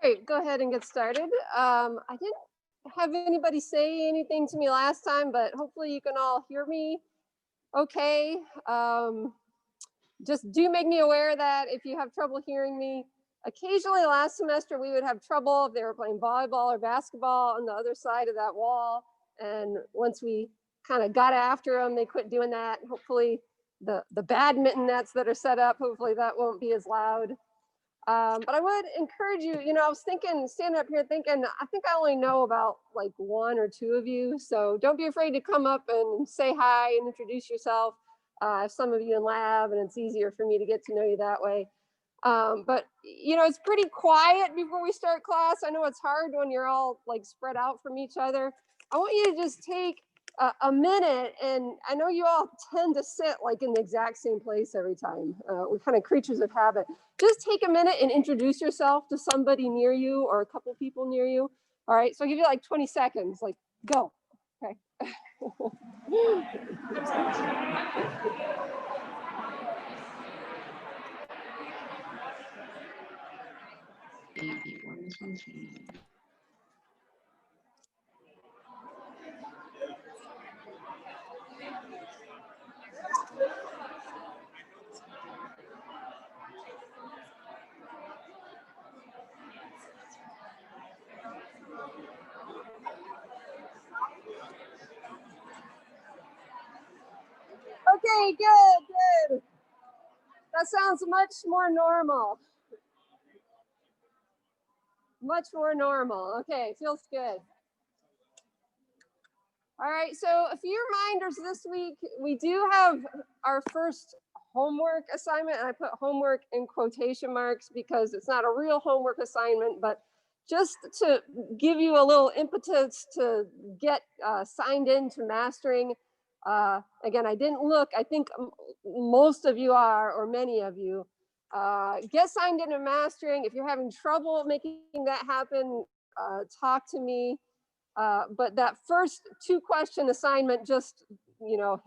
right, go ahead and get started. I didn't have anybody say anything to me last time, but hopefully you can all hear me okay. Just do make me aware that if you have trouble hearing me, occasionally last semester we would have trouble if they were playing volleyball or basketball on the other side of that wall. And once we kind of got after them, they quit doing that. Hopefully the badminton nets that are set up, hopefully that won't be as loud. But I would encourage you, I was thinking, standing up here thinking, I think I only know about like one or two of you. So don't be afraid to come up and say hi and introduce yourself. I have some of you in lab and it's easier for me to get to know you that way. But it's pretty quiet before we start class. I know it's hard when you're all like spread out from each other. I want you to just take a minute, and I know you all tend to sit like in the exact same place every time. We're kind of creatures of habit. Just take a minute and introduce yourself to somebody near you or a couple people near you. All right, so I'll give you like 20 seconds, like go, okay. Okay, good. That sounds much more normal. Much more normal. Okay, feels good. All right, so a few reminders this week. We do have our first homework assignment, and I put homework in quotation marks because it's not a real homework assignment, but just to give you a little impetus to get signed into mastering. Again, I didn't look. I think most of you are, or many of you. Get signed into mastering. If you're having trouble making that happen, talk to me. But that first 2-question assignment, just,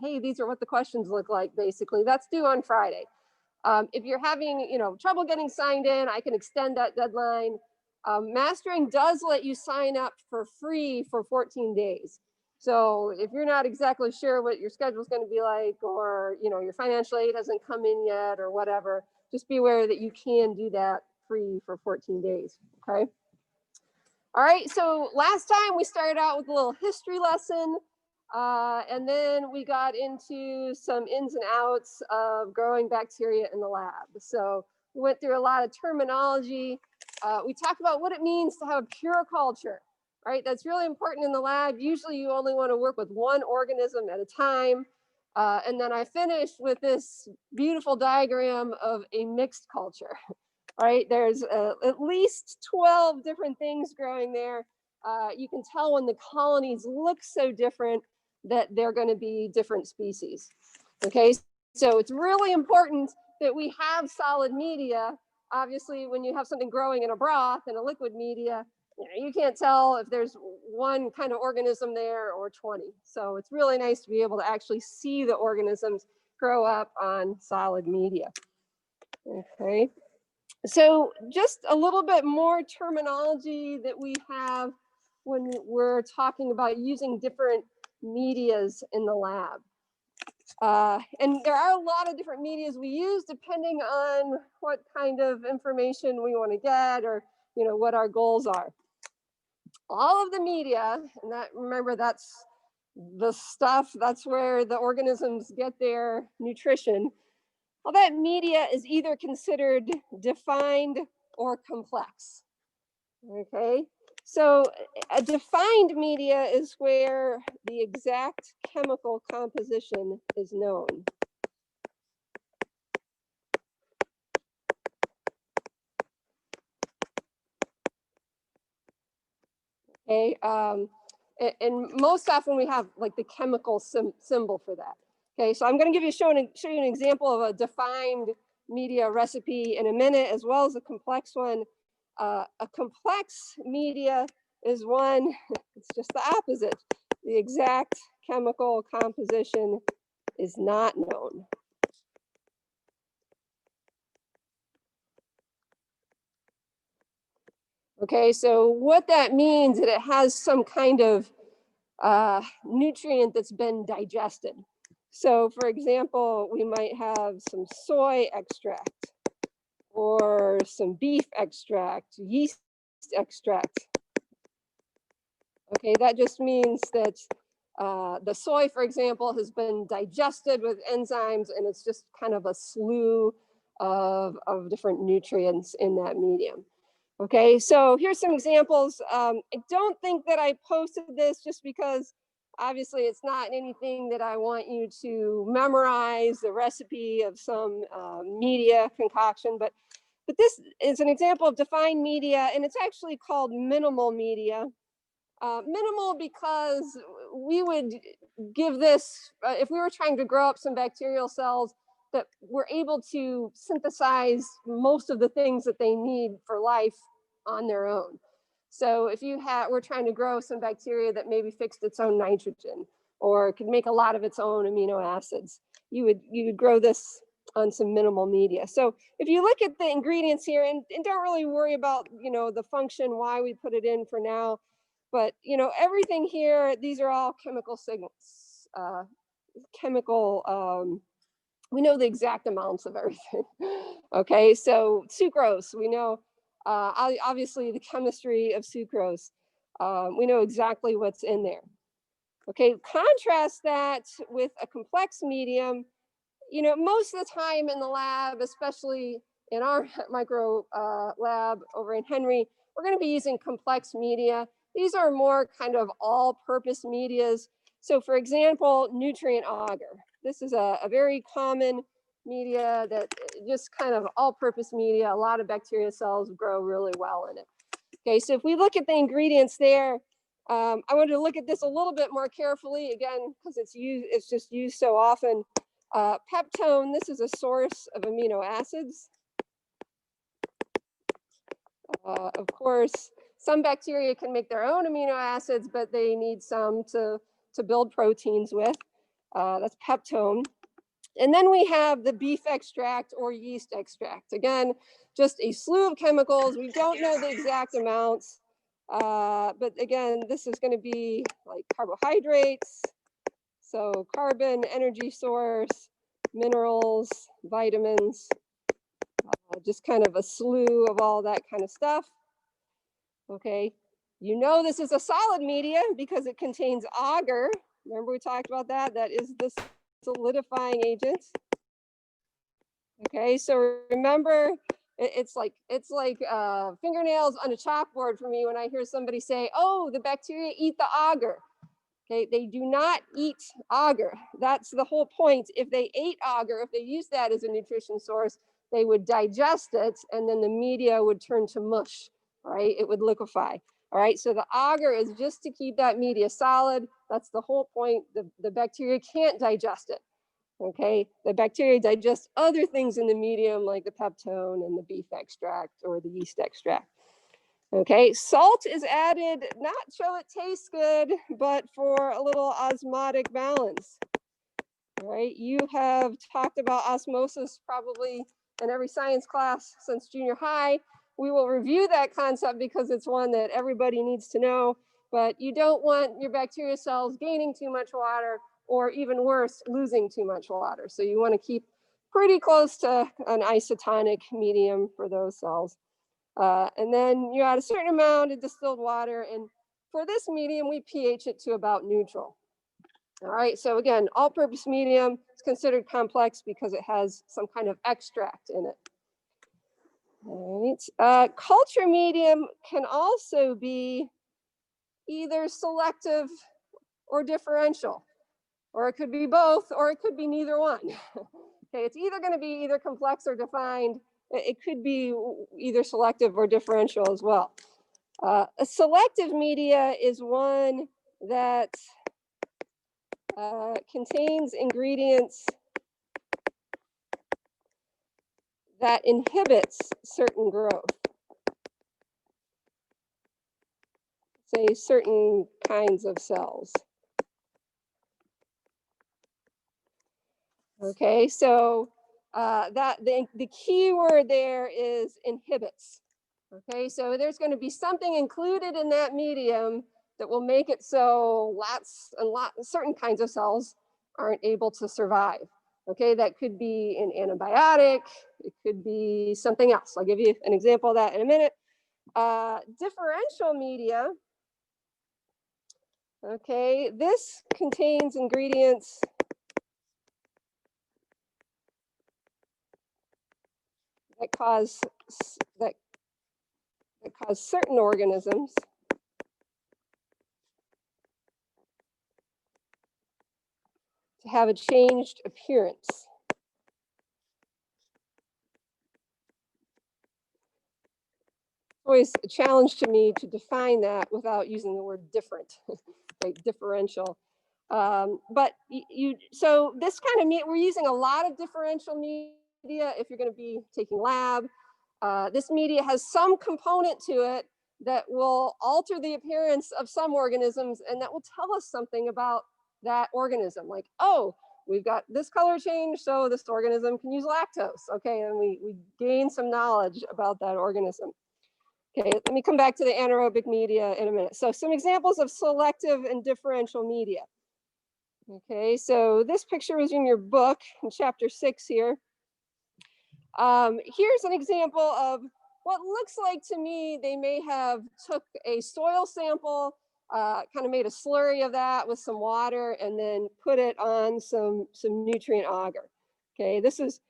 hey, these are what the questions look like, basically. That's due on Friday. If you're having, trouble getting signed in, I can extend that deadline. Mastering does let you sign up for free for 14 days. So if you're not exactly sure what your schedule is going to be like, or, your financial aid hasn't come in yet or whatever, just be aware that you can do that free for 14 days, okay? All right, so last time we started out with a little history lesson, and then we got into some ins and outs of growing bacteria in the lab. So we went through a lot of terminology. We talked about what it means to have a pure culture, right? That's really important in the lab. Usually you only want to work with one organism at a time. And then I finished with this beautiful diagram of a mixed culture. Right, there's at least 12 different things growing there. You can tell when the colonies look so different that they're going to be different species. Okay, so it's really important that we have solid media. Obviously, when you have something growing in a broth and a liquid media, you can't tell if there's one kind of organism there or 20. So it's really nice to be able to actually see the organisms grow up on solid media. Okay. So just a little bit more terminology that we have when we're talking about using different medias in the lab. And there are a lot of different medias we use depending on what kind of information we want to get, or what our goals are. All of the media, and remember, that's the stuff, that's where the organisms get their nutrition. All that media is either considered defined or complex. Okay, so a defined media is where the exact chemical composition is known. Okay, and most often we have like the chemical symbol for that. Okay, so I'm going to show you an example of a defined media recipe in a minute, as well as a complex one. A complex media is one, it's just the opposite. The exact chemical composition is not known. Okay, so what that means is that it has some kind of nutrient that's been digested. So for example, we might have some soy extract or some beef extract, yeast extract. Okay, that just means that the soy, for example, has been digested with enzymes, and it's just kind of a slew of different nutrients in that medium. Okay, so here's some examples. I don't think that I posted this just because obviously it's not anything that I want you to memorize the recipe of some media concoction, but this is an example of defined media, and it's actually called minimal media. Minimal because we would give this, if we were trying to grow up some bacterial cells that were able to synthesize most of the things that they need for life on their own. So if you were trying to grow some bacteria that maybe fixed its own nitrogen or could make a lot of its own amino acids, you would grow this on some minimal media. So if you look at the ingredients here and don't really worry about, the function, why we put it in for now, but everything here, these are all chemical signals, we know the exact amounts of everything. Okay, so sucrose, we know obviously the chemistry of sucrose. We know exactly what's in there. Okay, contrast that with a complex medium. Most of the time in the lab, especially in our micro lab over in Henry, we're going to be using complex media. These are more kind of all-purpose medias. So for example, nutrient agar. This is a very common media that just kind of all-purpose media. A lot of bacteria cells grow really well in it. Okay, so if we look at the ingredients there, I wanted to look at this a little bit more carefully, again, because it's just used so often. Peptone, this is a source of amino acids. Of course, some bacteria can make their own amino acids, but they need some to build proteins with. That's peptone. And then we have the beef extract or yeast extract. Again, just a slew of chemicals. We don't know the exact amounts. But again, this is going to be like carbohydrates. So carbon, energy source, minerals, vitamins, just kind of a slew of all that kind of stuff. Okay, this is a solid media because it contains agar. Remember we talked about that? That is the solidifying agent. Okay, so remember, it's like fingernails on a chalkboard for me when I hear somebody say, "Oh, the bacteria eat the agar." Okay, they do not eat agar. That's the whole point. If they ate agar, if they used that as a nutrition source, they would digest it, and then the media would turn to mush. Right? It would liquefy. All right, so the agar is just to keep that media solid. That's the whole point. The bacteria can't digest it. Okay, the bacteria digest other things in the medium like the peptone and the beef extract or the yeast extract. Okay, salt is added not so it tastes good, but for a little osmotic balance. All right, you have talked about osmosis probably in every science class since junior high. We will review that concept because it's one that everybody needs to know, but you don't want your bacteria cells gaining too much water or even worse, losing too much water. So you want to keep pretty close to an isotonic medium for those cells. And then you add a certain amount of distilled water. And for this medium, we pH it to about neutral. All right, so again, all-purpose medium is considered complex because it has some kind of extract in it. All right, culture medium can also be either selective or differential, or it could be both, or it could be neither one. Okay, it's either going to be either complex or defined. It could be either selective or differential as well. A selective media is one that contains ingredients that inhibits certain growth. Say certain kinds of cells. Okay, so the key word there is inhibits. Okay, so there's going to be something included in that medium that will make it so certain kinds of cells aren't able to survive. Okay, that could be an antibiotic, it could be something else. I'll give you an example of that in a minute. Differential media. Okay, this contains ingredients that cause certain organisms to have a changed appearance. Always a challenge to me to define that without using the word different, like differential. But so this kind of we're using a lot of differential media if you're going to be taking lab. This media has some component to it that will alter the appearance of some organisms, and that will tell us something about that organism. Like, oh, we've got this color change, so this organism can use lactose. Okay, and we gain some knowledge about that organism. Okay, let me come back to the anaerobic media in a minute. So some examples of selective and differential media. Okay, so this picture was in your book in chapter 6 here. Here's an example of what looks like to me they may have took a soil sample, kind of made a slurry of that with some water, and then put it on some nutrient agar. Okay, this is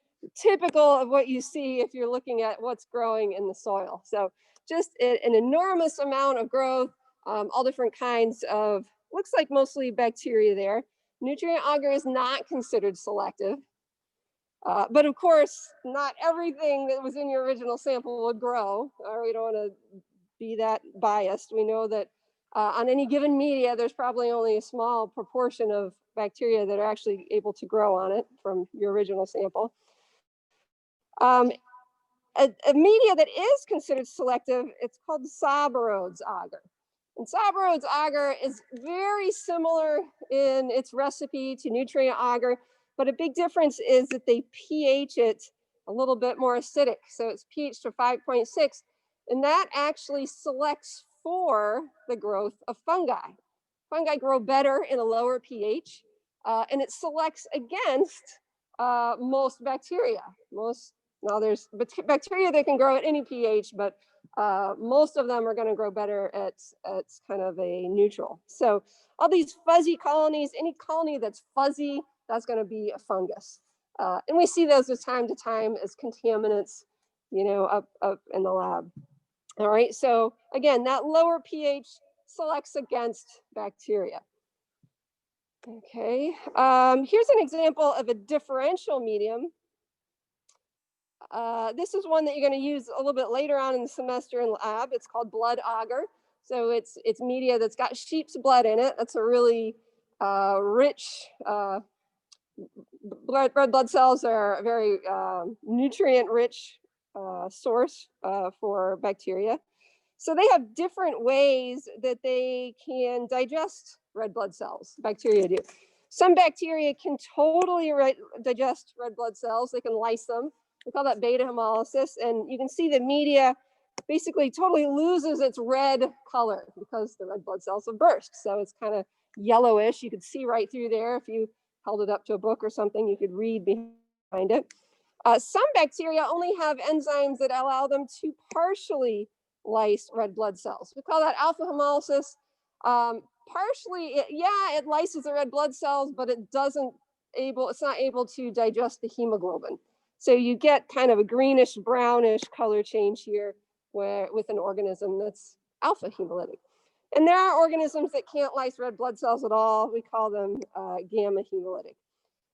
typical of what you see if you're looking at what's growing in the soil. So just an enormous amount of growth, all different kinds of, looks like mostly bacteria there. Nutrient agar is not considered selective. But of course, not everything that was in your original sample would grow. We don't want to be that biased. We know that on any given media, there's probably only a small proportion of bacteria that are actually able to grow on it from your original sample. A media that is considered selective, it's called Sabarode's agar. And Sabarode's agar is very similar in its recipe to nutrient agar, but a big difference is that they pH it a little bit more acidic. So it's pH to 5.6, and that actually selects for the growth of fungi. Fungi grow better in a lower pH, and it selects against most bacteria. Now there's bacteria that can grow at any pH, but most of them are going to grow better at kind of a neutral. So all these fuzzy colonies, any colony that's fuzzy, that's going to be a fungus. And we see those as time to time as contaminants, up in the lab. All right, so again, that lower pH selects against bacteria. Okay, here's an example of a differential medium. This is one that you're going to use a little bit later on in the semester in lab. It's called blood agar. So it's media that's got sheep's blood in it. That's a really rich, red blood cells are a very nutrient-rich source for bacteria. So they have different ways that they can digest red blood cells, bacteria do. Some bacteria can totally digest red blood cells. They can lyse them. We call that beta hemolysis. And you can see the media basically totally loses its red color because the red blood cells have burst. So it's kind of yellowish. You could see right through there. If you held it up to a book or something, you could read behind it. Some bacteria only have enzymes that allow them to partially lyse red blood cells. We call that alpha hemolysis. Partially, it lyses the red blood cells, but it's not able to digest the hemoglobin. So you get kind of a greenish brownish color change here with an organism that's alpha hemolytic. And there are organisms that can't lyse red blood cells at all. We call them gamma hemolytic.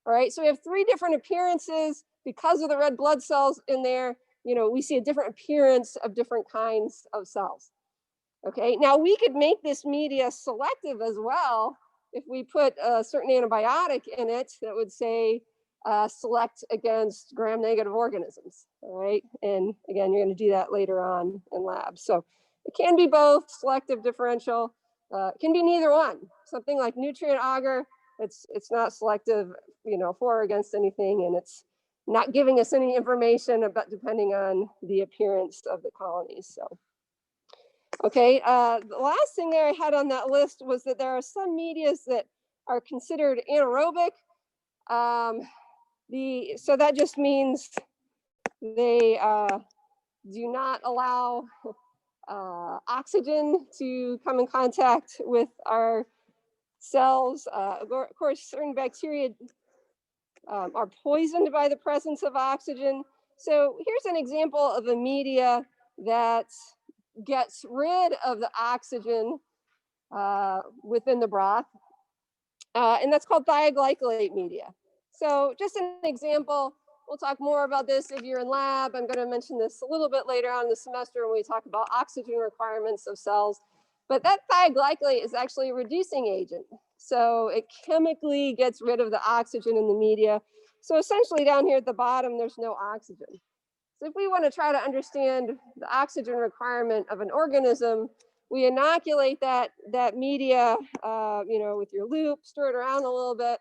All right, so we have three different appearances because of the red blood cells in there. We see a different appearance of different kinds of cells. Okay, now we could make this media selective as well if we put a certain antibiotic in it that would say select against gram-negative organisms. All right, and again, you're going to do that later on in lab. So it can be both selective, differential. It can be neither one. Something like nutrient agar, it's not selective, for or against anything, and it's not giving us any information about depending on the appearance of the colonies. So, okay, the last thing there I had on that list was that there are some medias that are considered anaerobic. So that just means they do not allow oxygen to come in contact with our cells. Of course, certain bacteria are poisoned by the presence of oxygen. So here's an example of a media that gets rid of the oxygen within the broth, and that's called thioglycolate media. So just an example, we'll talk more about this if you're in lab. I'm going to mention this a little bit later on in the semester when we talk about oxygen requirements of cells. But that thioglycolate is actually a reducing agent. So it chemically gets rid of the oxygen in the media. So essentially down here at the bottom, there's no oxygen. So if we want to try to understand the oxygen requirement of an organism, we inoculate that media, with your loop, stir it around a little bit.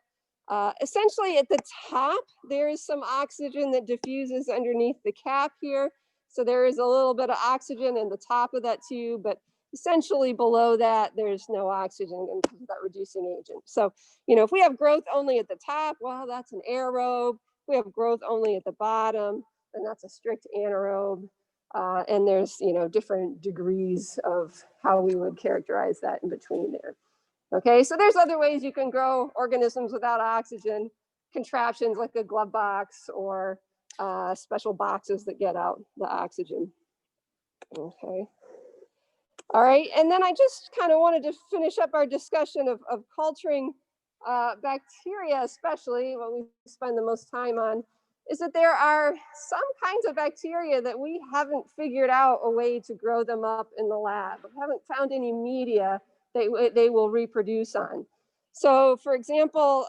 Essentially at the top, there is some oxygen that diffuses underneath the cap here. So there is a little bit of oxygen in the top of that tube, but essentially below that, there's no oxygen because of that reducing agent. So, if we have growth only at the top, well, that's an aerobe. If we have growth only at the bottom, then that's a strict anaerobe. And there's, different degrees of how we would characterize that in between there. Okay, so there's other ways you can grow organisms without oxygen, contraptions like a glove box or special boxes that get out the oxygen. Okay. All right, and then I just kind of wanted to finish up our discussion of culturing bacteria, especially what we spend the most time on, is that there are some kinds of bacteria that we haven't figured out a way to grow them up in the lab. We haven't found any media that they will reproduce on. So for example,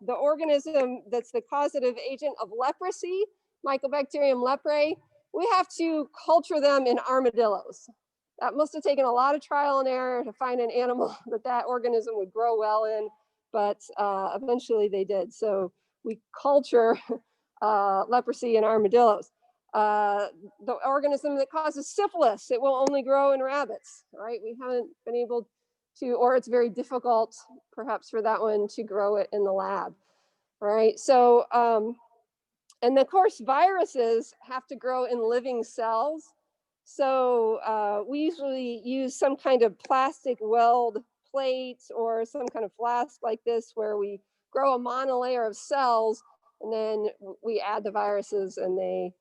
the organism that's the causative agent of leprosy, Mycobacterium leprae, we have to culture them in armadillos. That must have taken a lot of trial and error to find an animal that organism would grow well in, but eventually they did. So we culture leprosy in armadillos. The organism that causes syphilis, it will only grow in rabbits, right? We haven't been able to, or it's very difficult perhaps for that one to grow it in the lab, right? So, and of course viruses have to grow in living cells. So we usually use some kind of plastic weld plate or some kind of flask like this where we grow a monolayer of cells and then we add the viruses and they,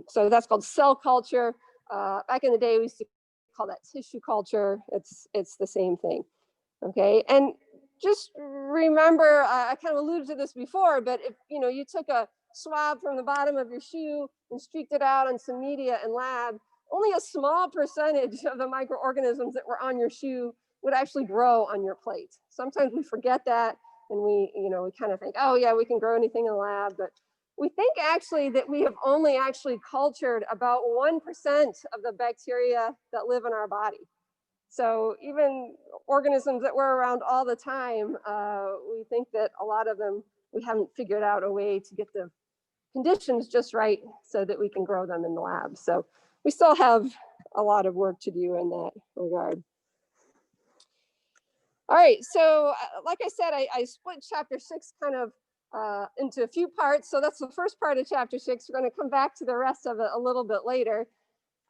so that's called cell culture. Back in the day, we used to call that tissue culture. It's the same thing, okay? And just remember, I kind of alluded to this before, but if you took a swab from the bottom of your shoe and streaked it out on some media in lab, only a small percentage of the microorganisms that were on your shoe would actually grow on your plate. Sometimes we forget that and we kind of think, oh yeah, we can grow anything in the lab, but we think actually that we have only actually cultured about 1% of the bacteria that live in our body. So even organisms that were around all the time, we think that a lot of them, we haven't figured out a way to get the conditions just right so that we can grow them in the lab. So we still have a lot of work to do in that regard. All right, so like I said, I split chapter 6 kind of into a few parts. So that's the first part of chapter 6. We're going to come back to the rest of it a little bit later.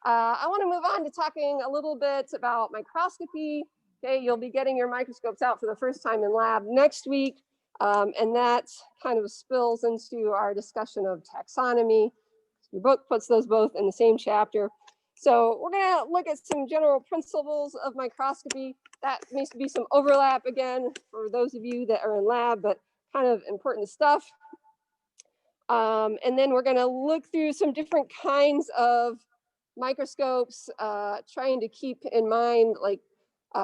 I want to move on to talking a little bit about microscopy. Okay, you'll be getting your microscopes out for the first time in lab next week. And that kind of spills into our discussion of taxonomy. Your book puts those both in the same chapter. So we're going to look at some general principles of microscopy. That may be some overlap again for those of you that are in lab, but kind of important stuff. And then we're going to look through some different kinds of microscopes, trying to keep in mind like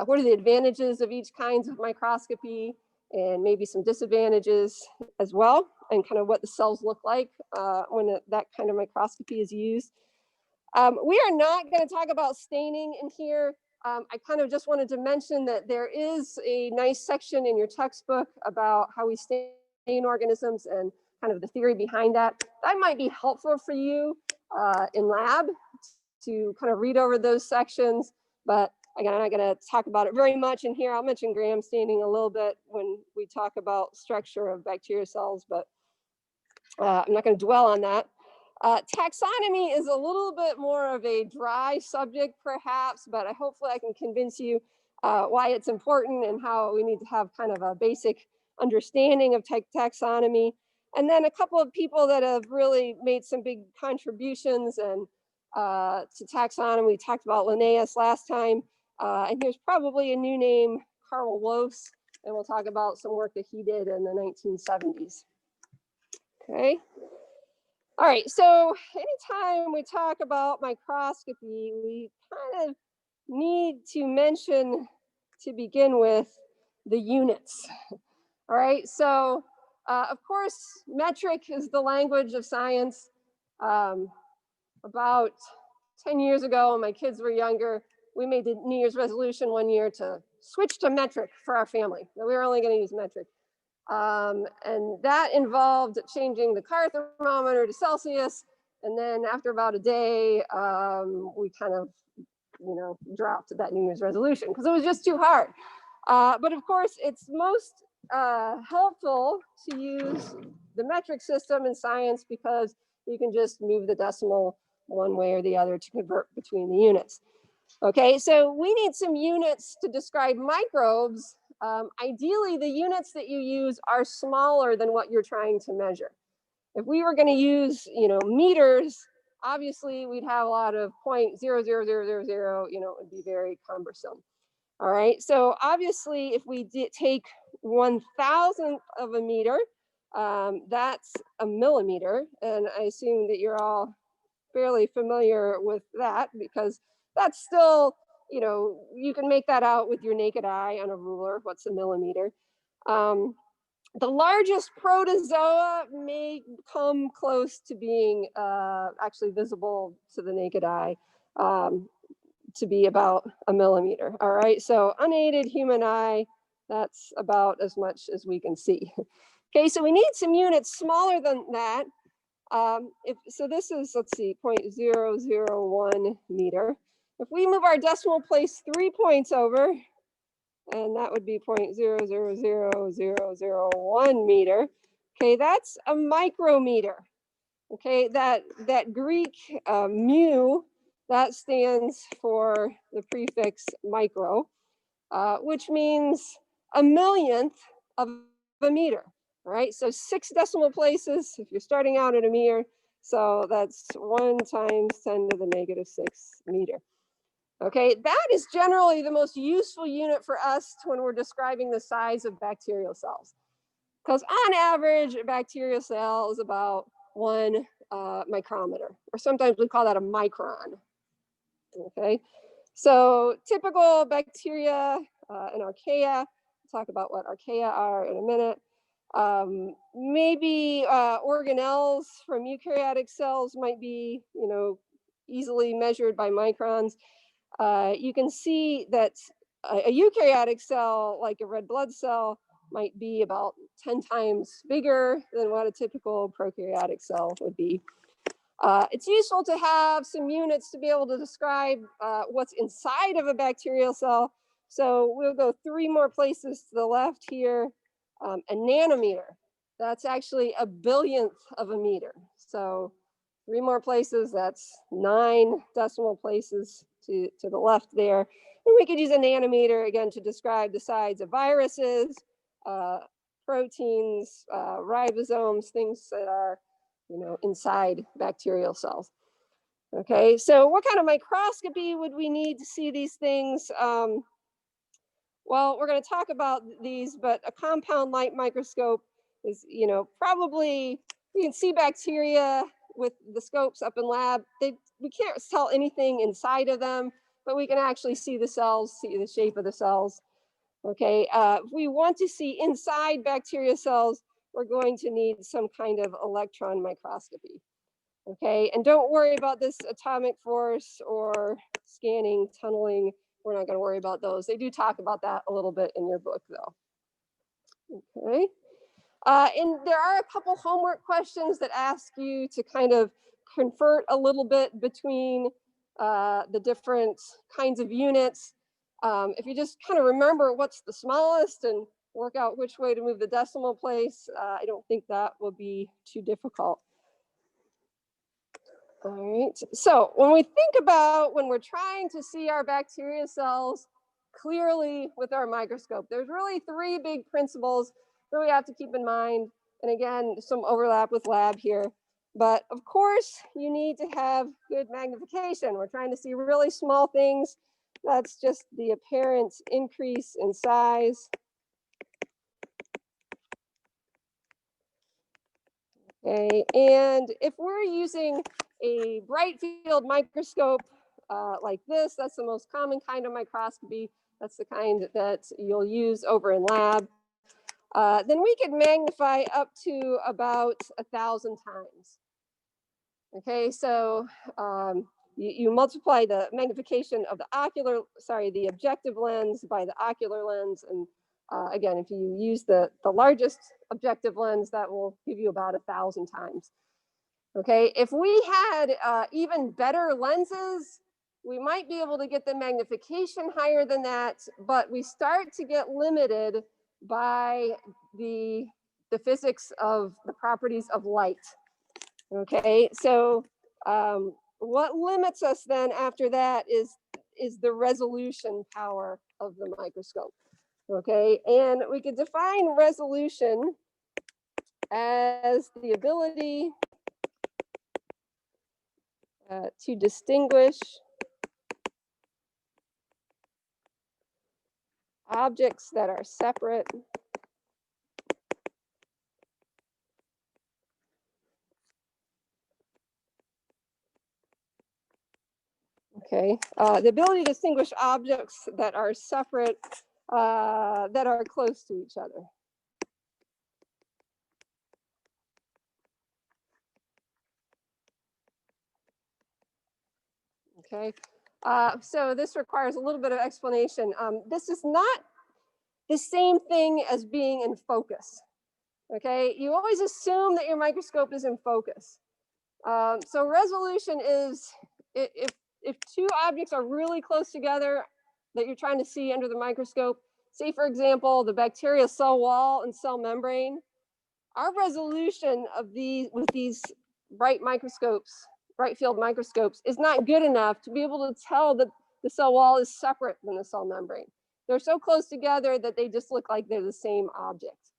what are the advantages of each kind of microscopy and maybe some disadvantages as well, and kind of what the cells look like when that kind of microscopy is used. We are not going to talk about staining in here. I kind of just wanted to mention that there is a nice section in your textbook about how we stain organisms and kind of the theory behind that. That might be helpful for you in lab to kind of read over those sections, but again, I'm not going to talk about it very much in here. I'll mention gram staining a little bit when we talk about structure of bacteria cells, but I'm not going to dwell on that. Taxonomy is a little bit more of a dry subject, perhaps, but hopefully I can convince you why it's important and how we need to have kind of a basic understanding of taxonomy. And then a couple of people that have really made some big contributions and to taxonomy. We talked about Linnaeus last time, and here's probably a new name, Carl Woese, and we'll talk about some work that he did in the 1970s. Okay. All right, so anytime we talk about microscopy, we kind of need to mention, to begin with, the units. All right, so of course, metric is the language of science. About 10 years ago, when my kids were younger, we made the New Year's resolution one year to switch to metric for our family. We were only going to use metric. And that involved changing the car thermometer to Celsius. And then after about a day, we kind of, dropped that New Year's resolution because it was just too hard. But of course, it's most helpful to use the metric system in science because you can just move the decimal one way or the other to convert between the units. Okay, so we need some units to describe microbes. Ideally, the units that you use are smaller than what you're trying to measure. If we were going to use, meters, obviously we'd have a lot of 0.00000, it would be very cumbersome. All right, so obviously if we take 1,000th of a meter, that's a millimeter. And I assume that you're all fairly familiar with that because that's still, you can make that out with your naked eye on a ruler. What's a millimeter? The largest protozoa may come close to being actually visible to the naked eye to be about a millimeter. All right, so unaided human eye, that's about as much as we can see. Okay, so we need some units smaller than that. So this is, let's see, 0.001 meter. If we move our decimal place 3 points over, and that would be 0.000001 meter, okay, that's a micrometer. Okay, that Greek mu, that stands for the prefix micro, which means a millionth of a meter. Right, so 6 decimal places if you're starting out at a meter. So that's 1 times 10 to the negative 6 meter. Okay, that is generally the most useful unit for us when we're describing the size of bacterial cells. Because on average, a bacterial cell is about 1 micrometer, or sometimes we call that a micron. Okay, so typical bacteria and archaea, we'll talk about what archaea are in a minute. Maybe organelles from eukaryotic cells might be, easily measured by microns. You can see that a eukaryotic cell, like a red blood cell, might be about 10 times bigger than what a typical prokaryotic cell would be. It's useful to have some units to be able to describe what's inside of a bacterial cell. So we'll go 3 more places to the left here. A nanometer, that's actually a billionth of a meter. So 3 more places, that's 9 decimal places to the left there. And we could use a nanometer again to describe the size of viruses, proteins, ribosomes, things that are, inside bacterial cells. Okay, so what kind of microscopy would we need to see these things? Well, we're going to talk about these, but a compound light microscope is, probably, you can see bacteria with the scopes up in lab. We can't tell anything inside of them, but we can actually see the cells, see the shape of the cells. Okay, if we want to see inside bacteria cells, we're going to need some kind of electron microscopy. Okay, and don't worry about this atomic force or scanning, tunneling. We're not going to worry about those. They do talk about that a little bit in your book, though. Okay. And there are a couple homework questions that ask you to kind of convert a little bit between the different kinds of units. If you just kind of remember what's the smallest and work out which way to move the decimal place, I don't think that will be too difficult. All right, so when we think about when we're trying to see our bacteria cells clearly with our microscope, there's really three big principles that we have to keep in mind. And again, some overlap with lab here. But of course, you need to have good magnification. We're trying to see really small things. That's just the apparent increase in size. Okay, and if we're using a bright field microscope like this, that's the most common kind of microscopy. That's the kind that you'll use over in lab. Then we could magnify up to about 1,000 times. Okay, so you multiply the magnification of the objective lens by the ocular lens. And again, if you use the largest objective lens, that will give you about 1,000 times. Okay, if we had even better lenses, we might be able to get the magnification higher than that, but we start to get limited by the physics of the properties of light. Okay, so what limits us then after that is the resolution power of the microscope. Okay, and we could define resolution as the ability to distinguish objects that are separate okay, the ability to distinguish objects that are separate, that are close to each other. Okay, so this requires a little bit of explanation. This is not the same thing as being in focus. Okay, you always assume that your microscope is in focus. So resolution is if two objects are really close together that you're trying to see under the microscope, say for example, the bacterial cell wall and cell membrane, our resolution of these with these bright field microscopes is not good enough to be able to tell that the cell wall is separate from the cell membrane. They're so close together that they just look like they're the same object.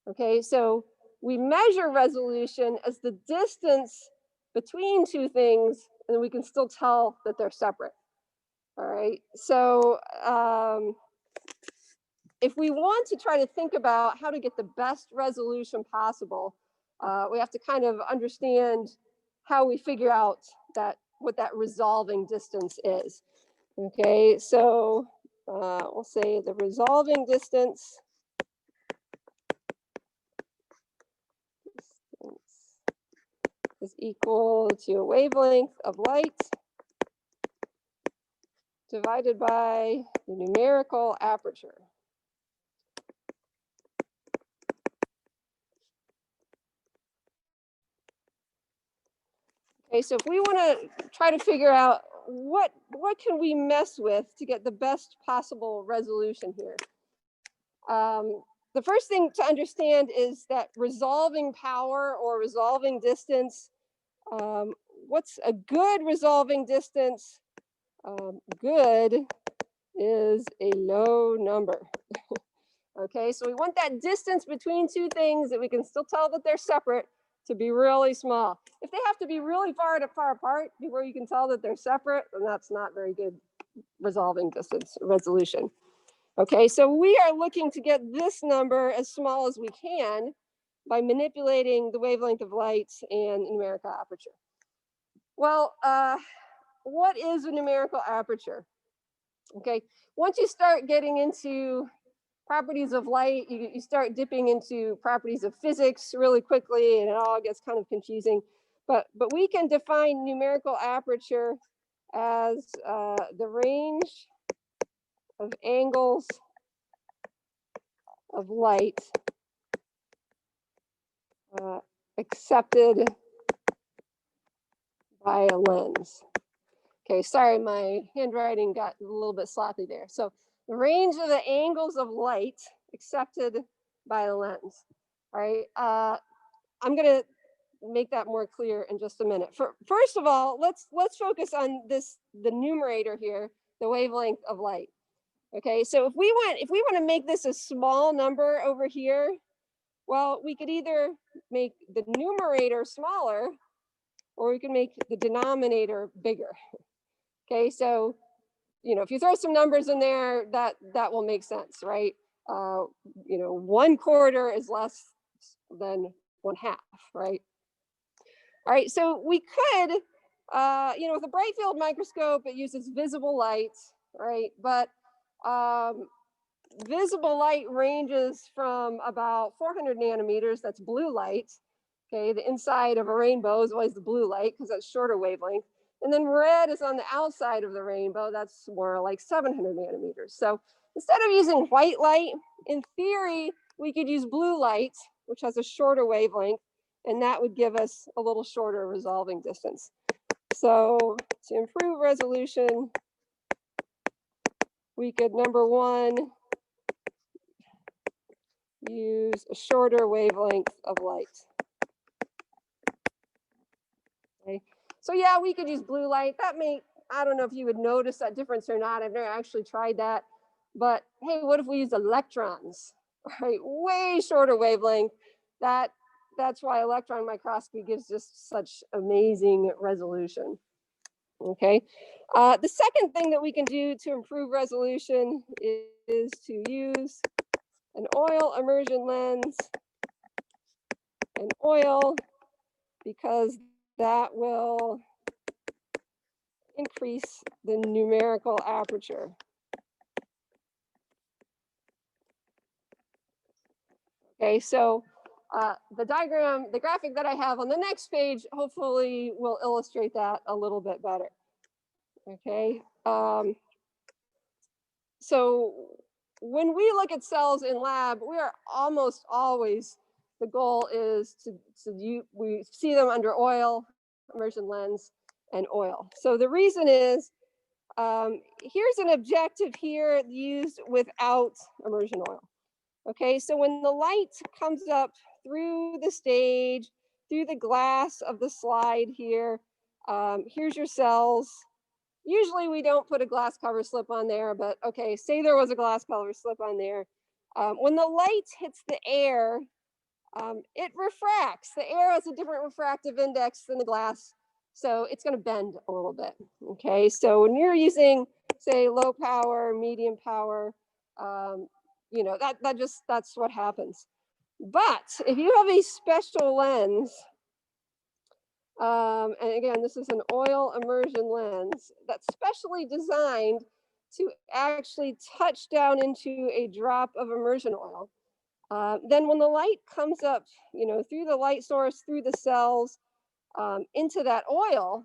Okay, so we measure resolution as the distance between two things, and we can still tell that they're separate. All right, so if we want to try to think about how to get the best resolution possible, we have to kind of understand how we figure out what that resolving distance is. Okay, so we'll say the resolving distance is equal to a wavelength of light divided by the numerical aperture. Okay, so if we want to try to figure out what can we mess with to get the best possible resolution here, the first thing to understand is that resolving power or resolving distance. What's a good resolving distance? Good is a low number. Okay, so we want that distance between two things that we can still tell that they're separate to be really small. If they have to be really far apart before you can tell that they're separate, then that's not very good resolving distance resolution. Okay, so we are looking to get this number as small as we can by manipulating the wavelength of light and numerical aperture. Well, what is a numerical aperture? Okay, once you start getting into properties of light, you start dipping into properties of physics really quickly, and it all gets kind of confusing. But we can define numerical aperture as the range of angles of light accepted by a lens. Okay, sorry, my handwriting got a little bit sloppy there. So the range of the angles of light accepted by the lens. All right, I'm gonna make that more clear in just a minute. First of all, let's focus on the numerator here, the wavelength of light. Okay, so if we want to make this a small number over here, well, we could either make the numerator smaller, or we can make the denominator bigger. Okay, so if you throw some numbers in there, that will make sense, right? 1/4 is less than 1/2, right? All right, so we could, with a bright field microscope, it uses visible light, right? But visible light ranges from about 400 nanometers, that's blue light. Okay, the inside of a rainbow is always the blue light because that's shorter wavelength. And then red is on the outside of the rainbow, that's more like 700 nanometers. So instead of using white light, in theory, we could use blue light, which has a shorter wavelength, and that would give us a little shorter resolving distance. So to improve resolution, we could, number one, use a shorter wavelength of light. Okay. So yeah, we could use blue light. I don't know if you would notice that difference or not. I've never actually tried that. But hey, what if we use electrons? Right, way shorter wavelength. That's why electron microscopy gives just such amazing resolution. Okay. The second thing that we can do to improve resolution is to use an oil immersion lens and oil, because that will increase the numerical aperture. Okay, so the graphic that I have on the next page, hopefully will illustrate that a little bit better. Okay, so when we look at cells in lab, we are almost always, the goal is we see them under oil, immersion lens, and oil. So the reason is, here's an objective here used without immersion oil. Okay, so when the light comes up through the stage, through the glass of the slide here, here's your cells. Usually we don't put a glass cover slip on there, but okay, say there was a glass cover slip on there. When the light hits the air, it refracts. The air has a different refractive index than the glass, so it's going to bend a little bit. Okay, so when you're using, say, low power, medium power, that's what happens. But if you have a special lens, and again, this is an oil immersion lens that's specially designed to actually touch down into a drop of immersion oil. Then when the light comes up, through the light source, through the cells, into that oil,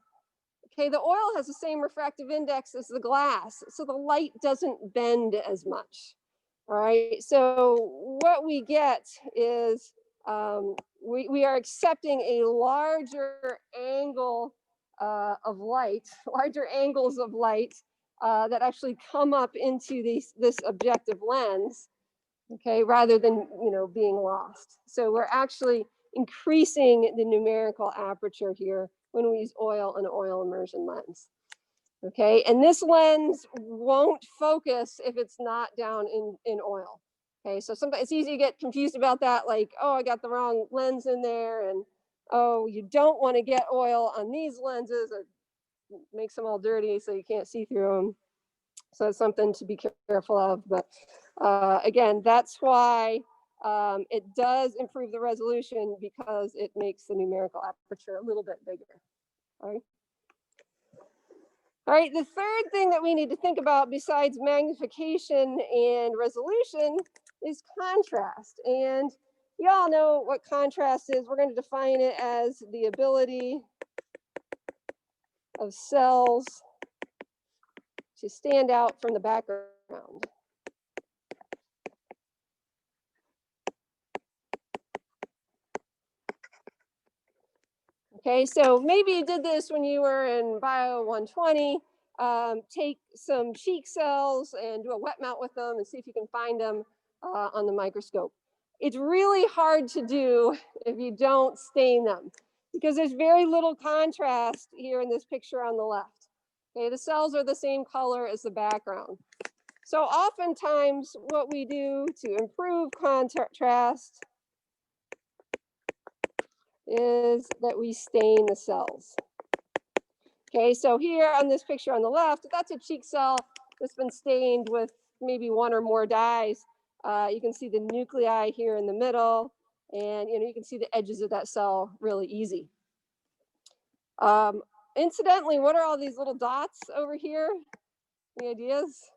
okay, the oil has the same refractive index as the glass, so the light doesn't bend as much. All right, so what we get is we are accepting a larger angle of light, larger angles of light that actually come up into this objective lens, okay, rather than being lost. So we're actually increasing the numerical aperture here when we use oil and oil immersion lens. Okay, and this lens won't focus if it's not down in oil. Okay, so sometimes it's easy to get confused about that, like, oh, I got the wrong lens in there, and oh, you don't want to get oil on these lenses, it makes them all dirty so you can't see through them. So it's something to be careful of. But again, that's why it does improve the resolution, because it makes the numerical aperture a little bit bigger. All right. All right, the third thing that we need to think about besides magnification and resolution is contrast. And you all know what contrast is. We're going to define it as the ability of cells to stand out from the background. Okay, so maybe you did this when you were in Bio 120. Take some cheek cells and do a wet mount with them and see if you can find them on the microscope. It's really hard to do if you don't stain them because there's very little contrast here in this picture on the left. Okay, the cells are the same color as the background. So oftentimes what we do to improve contrast is that we stain the cells. Okay, so here on this picture on the left, that's a cheek cell that's been stained with maybe one or more dyes. You can see the nuclei here in the middle, and you can see the edges of that cell really easy. Incidentally, what are all these little dots over here? Any ideas?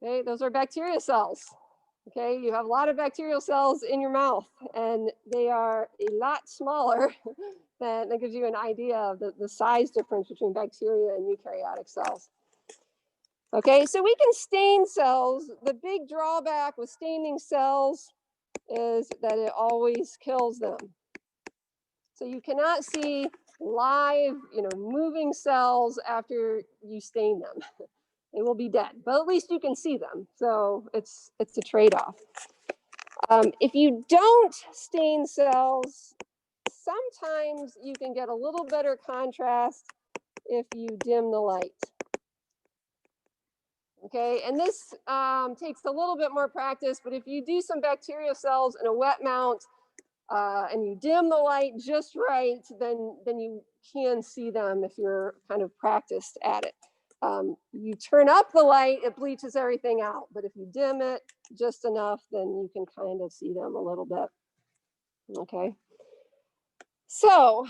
Okay, those are bacteria cells. Okay, you have a lot of bacterial cells in your mouth, and they are a lot smaller than, that gives you an idea of the size difference between bacteria and eukaryotic cells. Okay, so we can stain cells. The big drawback with staining cells is that it always kills them. So you cannot see live, moving cells after you stain them. They will be dead, but at least you can see them. So it's a trade-off. If you don't stain cells, sometimes you can get a little better contrast if you dim the light. Okay, and this takes a little bit more practice, but if you do some bacterial cells in a wet mount and you dim the light just right, then you can see them if you're kind of practiced at it. You turn up the light, it bleaches everything out, but if you dim it just enough, then you can kind of see them a little bit. Okay. So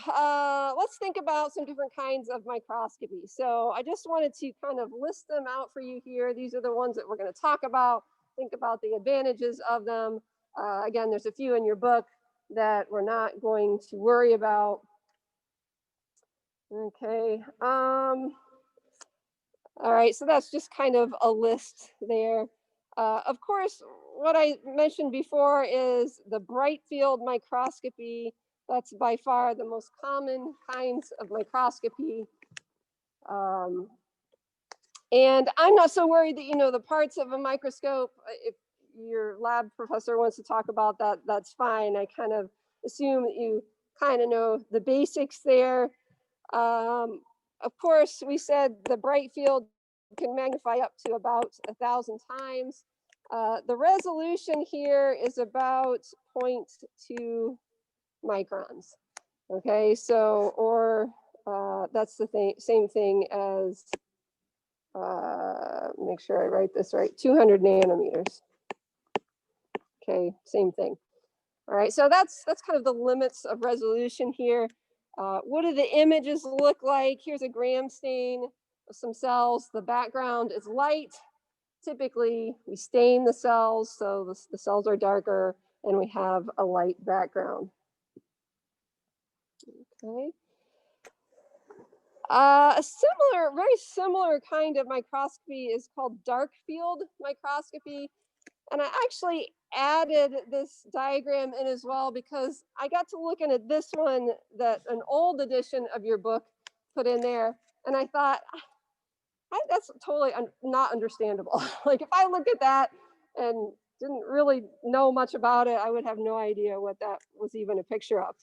let's think about some different kinds of microscopy. So I just wanted to kind of list them out for you here. These are the ones that we're going to talk about. Think about the advantages of them. Again, there's a few in your book that we're not going to worry about. Okay. All right, so that's just kind of a list there. Of course, what I mentioned before is the bright field microscopy. That's by far the most common kinds of microscopy. And I'm not so worried that the parts of a microscope. If your lab professor wants to talk about that, that's fine. I kind of assume that you kind of know the basics there. Of course, we said the bright field can magnify up to about 1,000 times. The resolution here is about 0.2 microns. Okay, so, or that's the same thing as, make sure I write this right, 200 nanometers. Okay, same thing. All right, so that's kind of the limits of resolution here. What do the images look like? Here's a gram stain of some cells. The background is light. Typically, we stain the cells, so the cells are darker, and we have a light background. Okay. A very similar kind of microscopy is called dark field microscopy. And I actually added this diagram in as well because I got to looking at this one that an old edition of your book put in there. And I thought, that's totally not understandable. Like if I look at that and didn't really know much about it, I would have no idea what that was even a picture of.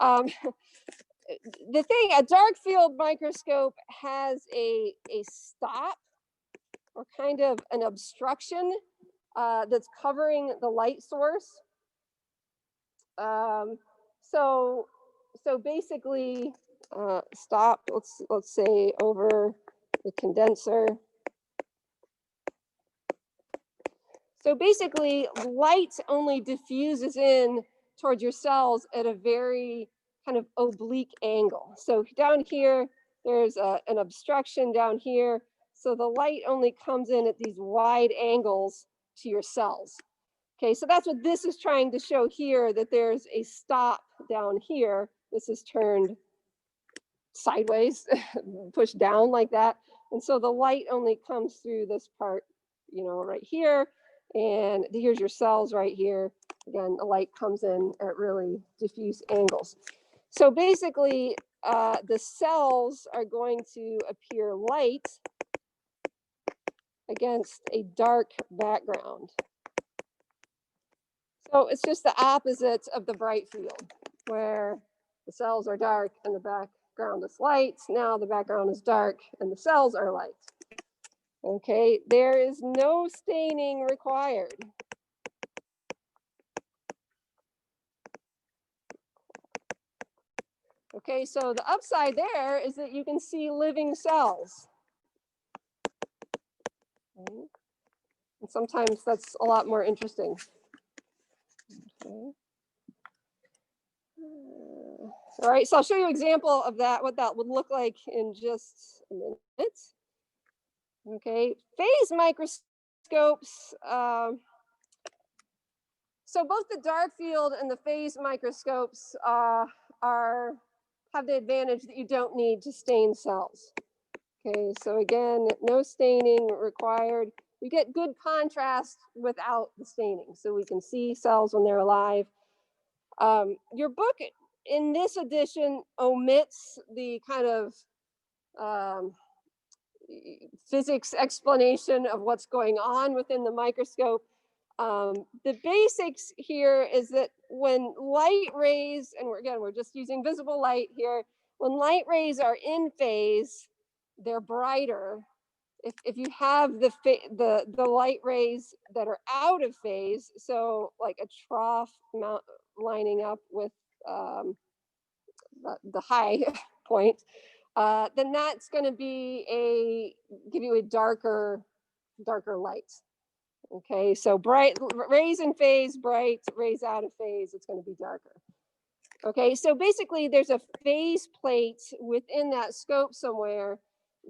The thing, a dark field microscope has a stop or kind of an obstruction that's covering the light source. So basically, stop. Let's say over the condenser. So basically, light only diffuses in towards your cells at a very kind of oblique angle. So down here, there's an obstruction down here. So the light only comes in at these wide angles to your cells. Okay, so that's what this is trying to show here, that there's a stop down here. This is turned sideways, pushed down like that. And so the light only comes through this part, right here. And here's your cells right here. Again, the light comes in at really diffuse angles. So basically, the cells are going to appear light against a dark background. So it's just the opposite of the bright field, where the cells are dark and the background is light. Now the background is dark and the cells are light. Okay, there is no staining required. Okay, so the upside there is that you can see living cells. Okay. And sometimes that's a lot more interesting. Okay. All right, so I'll show you an example of that, what that would look like in just a minute. Okay, phase microscopes. So both the dark field and the phase microscopes have the advantage that you don't need to stain cells. Okay, so again, no staining required. You get good contrast without the staining, so we can see cells when they're alive. Your book in this edition omits the kind of physics explanation of what's going on within the microscope. The basics here is that when light rays, and we're just using visible light here, when light rays are in phase, they're brighter. If you have the light rays that are out of phase, so like a trough mount lining up with the high point, then that's going to give you a darker light. Okay, so bright rays in phase, bright rays out of phase, it's going to be darker. Okay, so basically there's a phase plate within that scope somewhere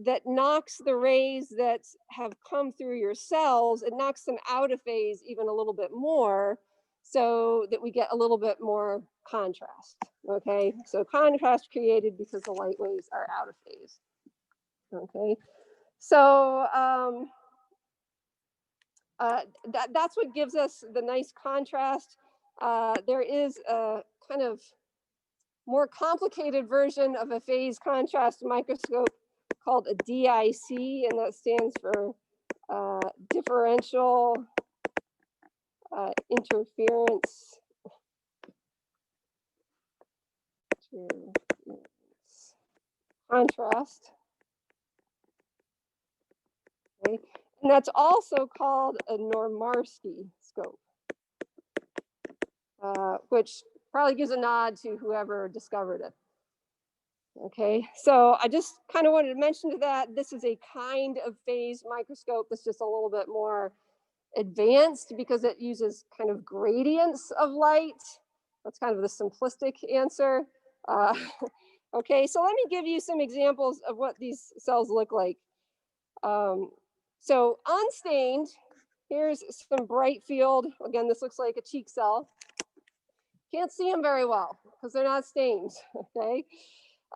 that knocks the rays that have come through your cells, it knocks them out of phase even a little bit more, so that we get a little bit more contrast. Okay, so contrast created because the light rays are out of phase. Okay, so that's what gives us the nice contrast. There is a kind of more complicated version of a phase contrast microscope called a DIC, and that stands for differential interference contrast. Okay. And that's also called a Normarsky scope, which probably gives a nod to whoever discovered it. Okay, so I just kind of wanted to mention to that this is a kind of phase microscope that's just a little bit more advanced because it uses kind of gradients of light. That's kind of the simplistic answer. Okay, so let me give you some examples of what these cells look like. So unstained, here's some bright field. Again, this looks like a cheek cell. Can't see them very well because they're not stained, okay?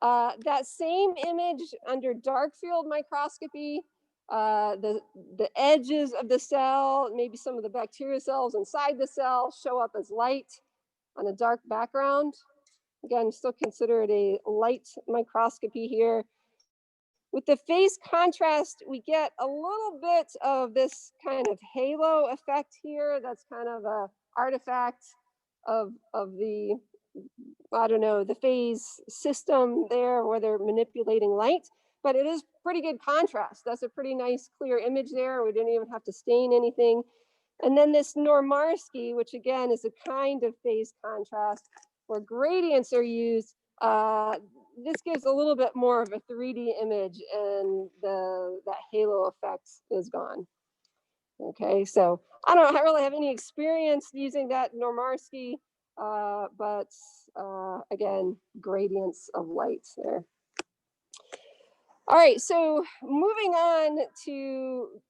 That same image under dark field microscopy, the edges of the cell, maybe some of the bacteria cells inside the cell show up as light on a dark background. Again, still consider it a light microscopy here. With the phase contrast, we get a little bit of this kind of halo effect here. That's kind of an artifact of the, I don't know, the phase system there where they're manipulating light, but it is pretty good contrast. That's a pretty nice clear image there. We didn't even have to stain anything. And then this Normarsky, which again is a kind of phase contrast where gradients are used. This gives a little bit more of a 3D image and that halo effect is gone. Okay, so I don't really have any experience using that Normarsky, but again, gradients of light there. All right, so moving on to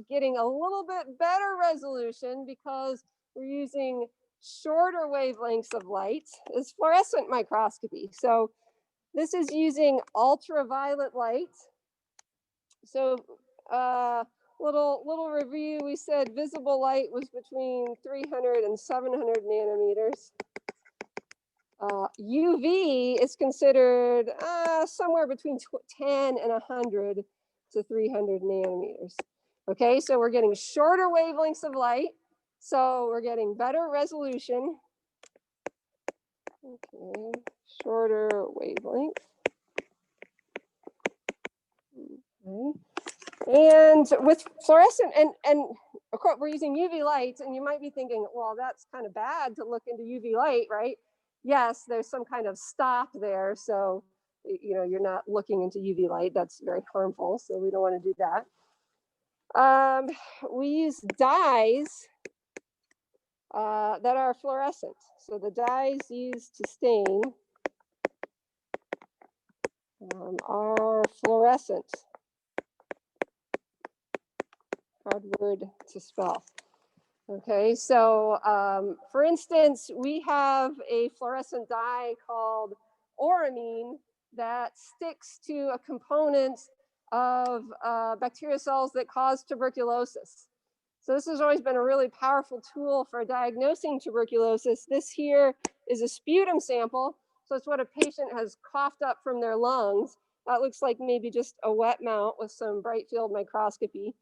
getting a little bit better resolution because we're using shorter wavelengths of light is fluorescent microscopy. So this is using ultraviolet light. So little review, we said visible light was between 300 and 700 nanometers. UV is considered somewhere between 10 and 100 to 300 nanometers. Okay, so we're getting shorter wavelengths of light, so we're getting better resolution. Okay, shorter wavelength. Okay. And with fluorescent, and of course we're using UV lights, and you might be thinking, well, that's kind of bad to look into UV light, right? Yes, there's some kind of stop there, so you're not looking into UV light. That's very harmful, so we don't want to do that. We use dyes that are fluorescent. So the dyes used to stain are fluorescent. Hard word to spell. Okay, so for instance, we have a fluorescent dye called auramine that sticks to a component of bacterial cells that cause tuberculosis. So this has always been a really powerful tool for diagnosing tuberculosis. This here is a sputum sample. So it's what a patient has coughed up from their lungs. That looks like maybe just a wet mount with some bright field microscopy.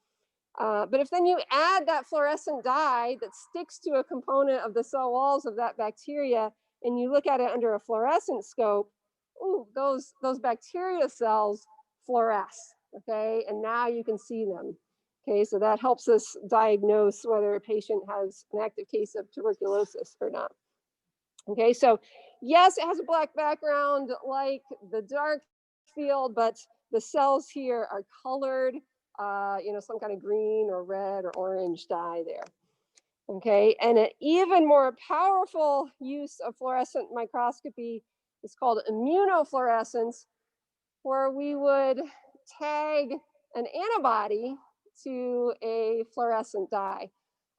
But if then you add that fluorescent dye that sticks to a component of the cell walls of that bacteria, and you look at it under a fluorescent scope, ooh, those bacteria cells fluoresce, okay? And now you can see them. Okay, so that helps us diagnose whether a patient has an active case of tuberculosis or not. Okay, so yes, it has a black background like the dark field, but the cells here are colored, some kind of green or red or orange dye there. Okay, and an even more powerful use of fluorescent microscopy is called immunofluorescence, where we would tag an antibody to a fluorescent dye.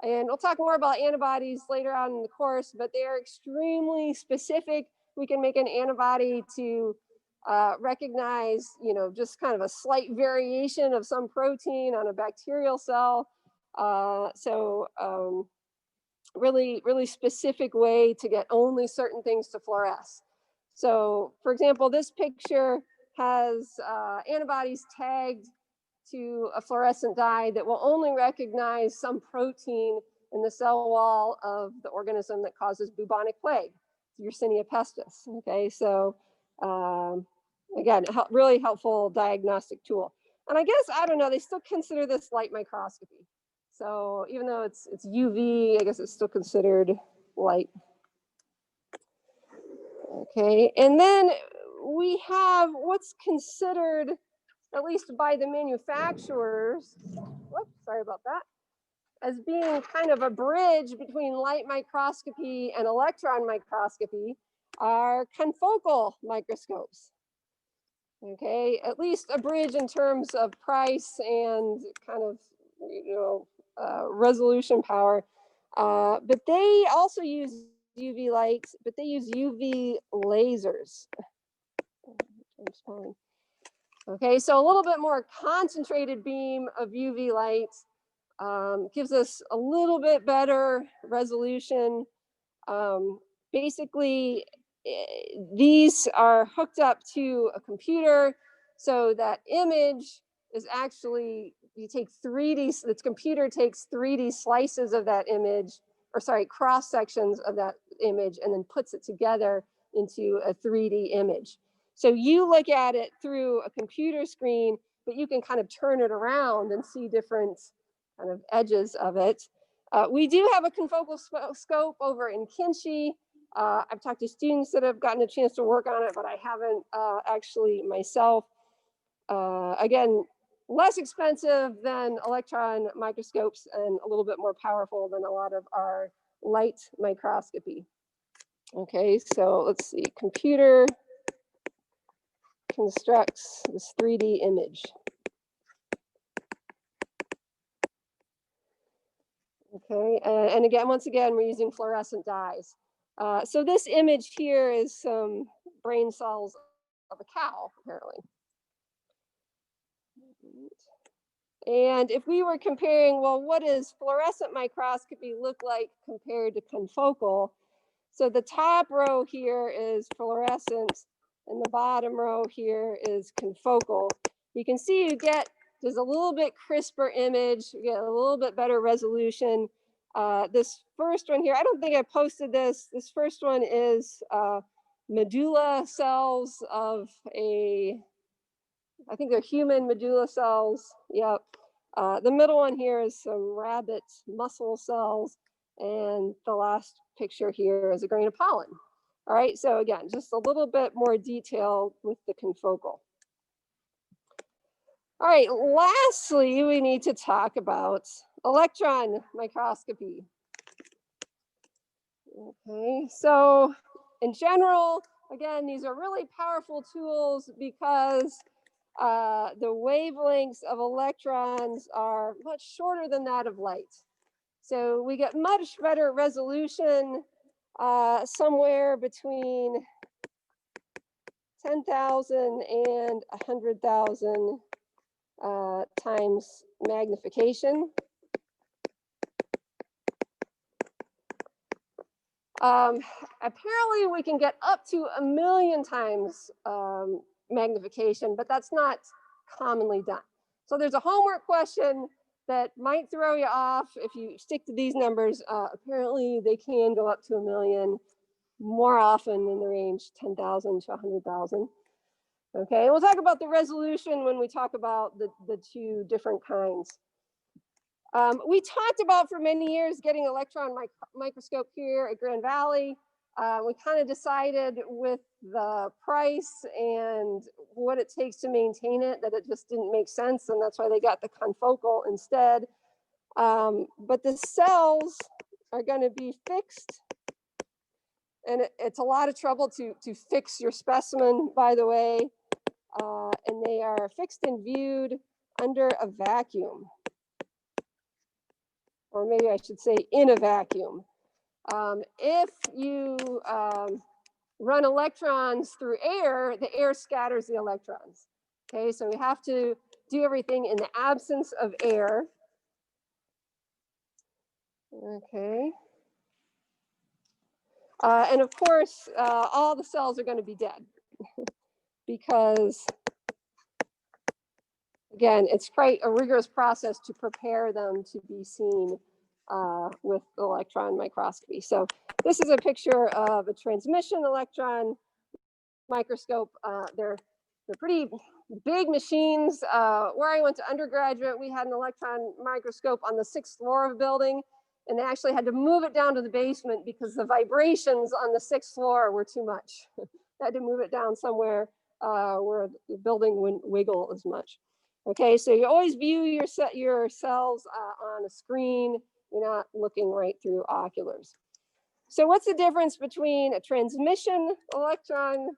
And we'll talk more about antibodies later on in the course, but they are extremely specific. We can make an antibody to recognize, just kind of a slight variation of some protein on a bacterial cell. Really, really specific way to get only certain things to fluoresce. So, for example, this picture has antibodies tagged to a fluorescent dye that will only recognize some protein in the cell wall of the organism that causes bubonic plague, Yersinia pestis. Okay, so again, really helpful diagnostic tool. And I guess, I don't know, they still consider this light microscopy. So even though it's UV, I guess it's still considered light. Okay, and then we have what's considered, at least by the manufacturers, whoops, sorry about that, as being kind of a bridge between light microscopy and electron microscopy, are confocal microscopes. Okay, at least a bridge in terms of price and kind of, resolution power. But they also use UV lights, but they use UV lasers. Okay, so a little bit more concentrated beam of UV light gives us a little bit better resolution. Basically, these are hooked up to a computer, so that image is actually, you take 3D, the computer takes 3D slices of that image, or sorry, cross sections of that image, and then puts it together into a 3D image. So you look at it through a computer screen, but you can kind of turn it around and see different kind of edges of it. We do have a confocal scope over in Kinchi. I've talked to students that have gotten a chance to work on it, but I haven't actually myself. Again, less expensive than electron microscopes and a little bit more powerful than a lot of our light microscopy. Okay, so let's see, computer constructs this 3D image. Okay, and again, once again, we're using fluorescent dyes. So this image here is some brain cells of a cow, apparently. And if we were comparing, well, what does fluorescent microscopy look like compared to confocal? So the top row here is fluorescence, and the bottom row here is confocal. You can see you get just a little bit crisper image, you get a little bit better resolution. This first one here, I don't think I posted this. This first one is medulla cells of I think they're human medulla cells. Yep. The middle one here is some rabbit muscle cells. And the last picture here is a grain of pollen. All right, so again, just a little bit more detail with the confocal. All right, lastly, we need to talk about electron microscopy. Okay, so in general, again, these are really powerful tools because the wavelengths of electrons are much shorter than that of light. So we get much better resolution, somewhere between 10,000 and 100,000 times magnification. Apparently we can get up to 1,000,000 times magnification, but that's not commonly done. So there's a homework question that might throw you off if you stick to these numbers. Apparently they can go up to 1,000,000, more often in the range 10,000 to 100,000. Okay, we'll talk about the resolution when we talk about the two different kinds. We talked about for many years getting electron microscope here at Grand Valley. We kind of decided with the price and what it takes to maintain it that it just didn't make sense, and that's why they got the confocal instead. But the cells are going to be fixed, and it's a lot of trouble to fix your specimen, by the way, and they are fixed and viewed under a vacuum. Or maybe I should say in a vacuum. If you run electrons through air, the air scatters the electrons. Okay, so we have to do everything in the absence of air. Okay. And of course, all the cells are going to be dead because, again, it's quite a rigorous process to prepare them to be seen with electron microscopy. So this is a picture of a transmission electron microscope. They're pretty big machines. Where I went to undergraduate, we had an electron microscope on the 6th floor of a building, and they actually had to move it down to the basement because the vibrations on the 6th floor were too much. They had to move it down somewhere where the building wouldn't wiggle as much. Okay, so you always view your cells on a screen. You're not looking right through oculars. So what's the difference between a transmission electron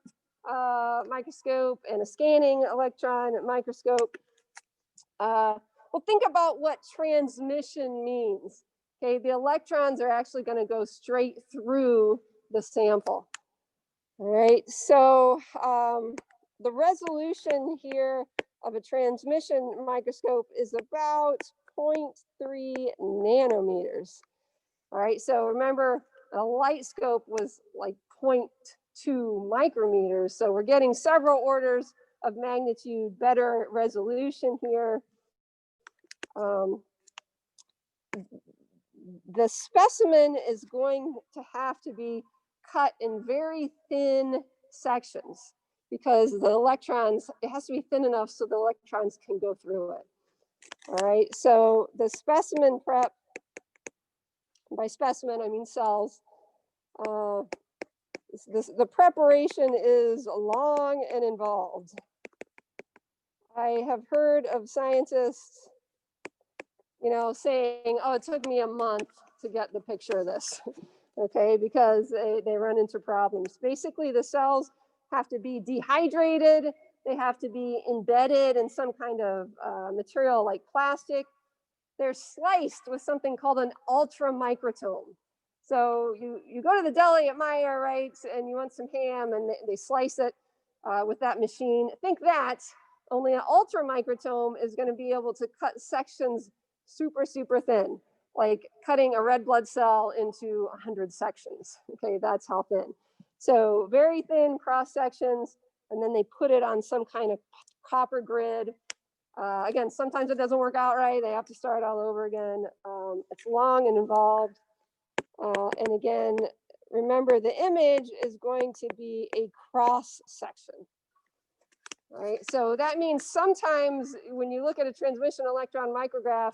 microscope and a scanning electron microscope? Well, think about what transmission means. Okay, the electrons are actually going to go straight through the sample. All right, so the resolution here of a transmission microscope is about 0.3 nanometers. All right, so remember, a light scope was like 0.2 micrometers. So we're getting several orders of magnitude better resolution here. The specimen is going to have to be cut in very thin sections because the electrons, it has to be thin enough so the electrons can go through it. All right, so the specimen prep, by specimen I mean cells, the preparation is long and involved. I have heard of scientists, saying, oh, it took me a month to get the picture of this, okay, because they run into problems. Basically, the cells have to be dehydrated. They have to be embedded in some kind of material like plastic. They're sliced with something called an ultramicrotome. So you go to the deli at Meijer, right, and you want some ham, and they slice it with that machine. Think that, only an ultramicrotome is going to be able to cut sections super, super thin. like cutting a red blood cell into 100 sections. Okay, that's how thin. So very thin cross sections, and then they put it on some kind of copper grid. Again, sometimes it doesn't work out right. They have to start all over again. It's long and involved. And again, remember the image is going to be a cross section. All right, so that means sometimes when you look at a transmission electron micrograph,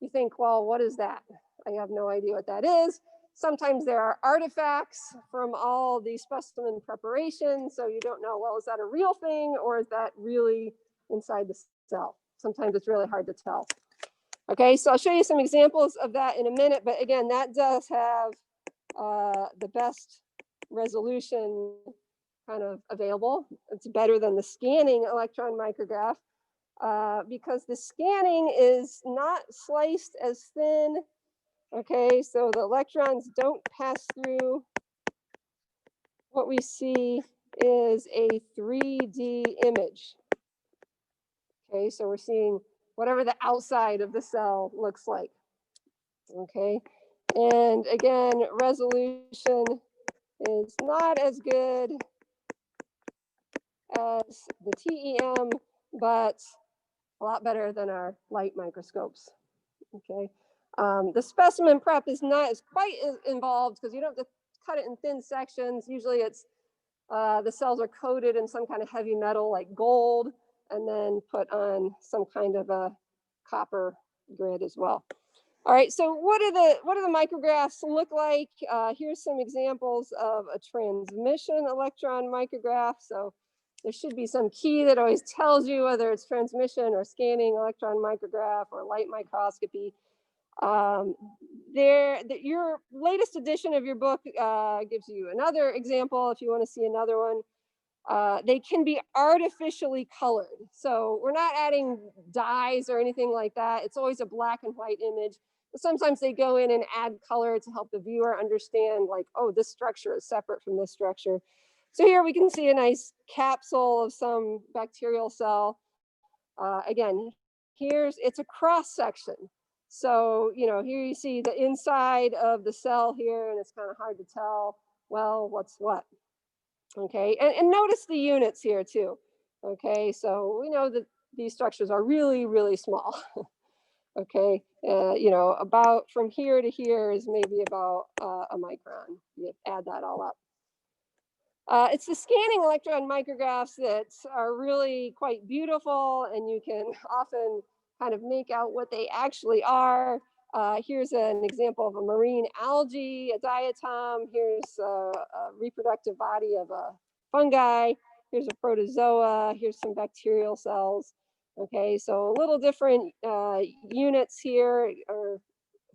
you think, well, what is that? I have no idea what that is. Sometimes there are artifacts from all the specimen preparation. So you don't know, well, is that a real thing or is that really inside the cell? Sometimes it's really hard to tell. Okay, so I'll show you some examples of that in a minute. But again, that does have the best resolution kind of available. It's better than the scanning electron micrograph. Because the scanning is not sliced as thin. Okay, so the electrons don't pass through. What we see is a 3D image. Okay, so we're seeing whatever the outside of the cell looks like. Okay, and again, resolution is not as good as the TEM, but a lot better than our light microscopes. Okay, the specimen prep is not as quite as involved because you don't have to cut it in thin sections. Usually it's the cells are coated in some kind of heavy metal like gold and then put on some kind of a copper grid as well. All right, so what do the micrographs look like? Here's some examples of a transmission electron micrograph. So there should be some key that always tells you whether it's transmission or scanning electron micrograph or light microscopy. Your latest edition of your book gives you another example if you want to see another one. They can be artificially colored. So we're not adding dyes or anything like that. It's always a black and white image. But sometimes they go in and add color to help the viewer understand like, oh, this structure is separate from this structure. So here we can see a nice capsule of some bacterial cell. Again, it's a cross section. So, here you see the inside of the cell here, and it's kind of hard to tell, well, what's what. Okay, and notice the units here too. Okay, so we know that these structures are really, really small. Okay, about from here to here is maybe about a micron. You add that all up. It's the scanning electron micrographs that are really quite beautiful, and you can often kind of make out what they actually are. Here's an example of a marine algae, a diatom. Here's a reproductive body of a fungi. Here's a protozoa. Here's some bacterial cells. Okay, so a little different units here, or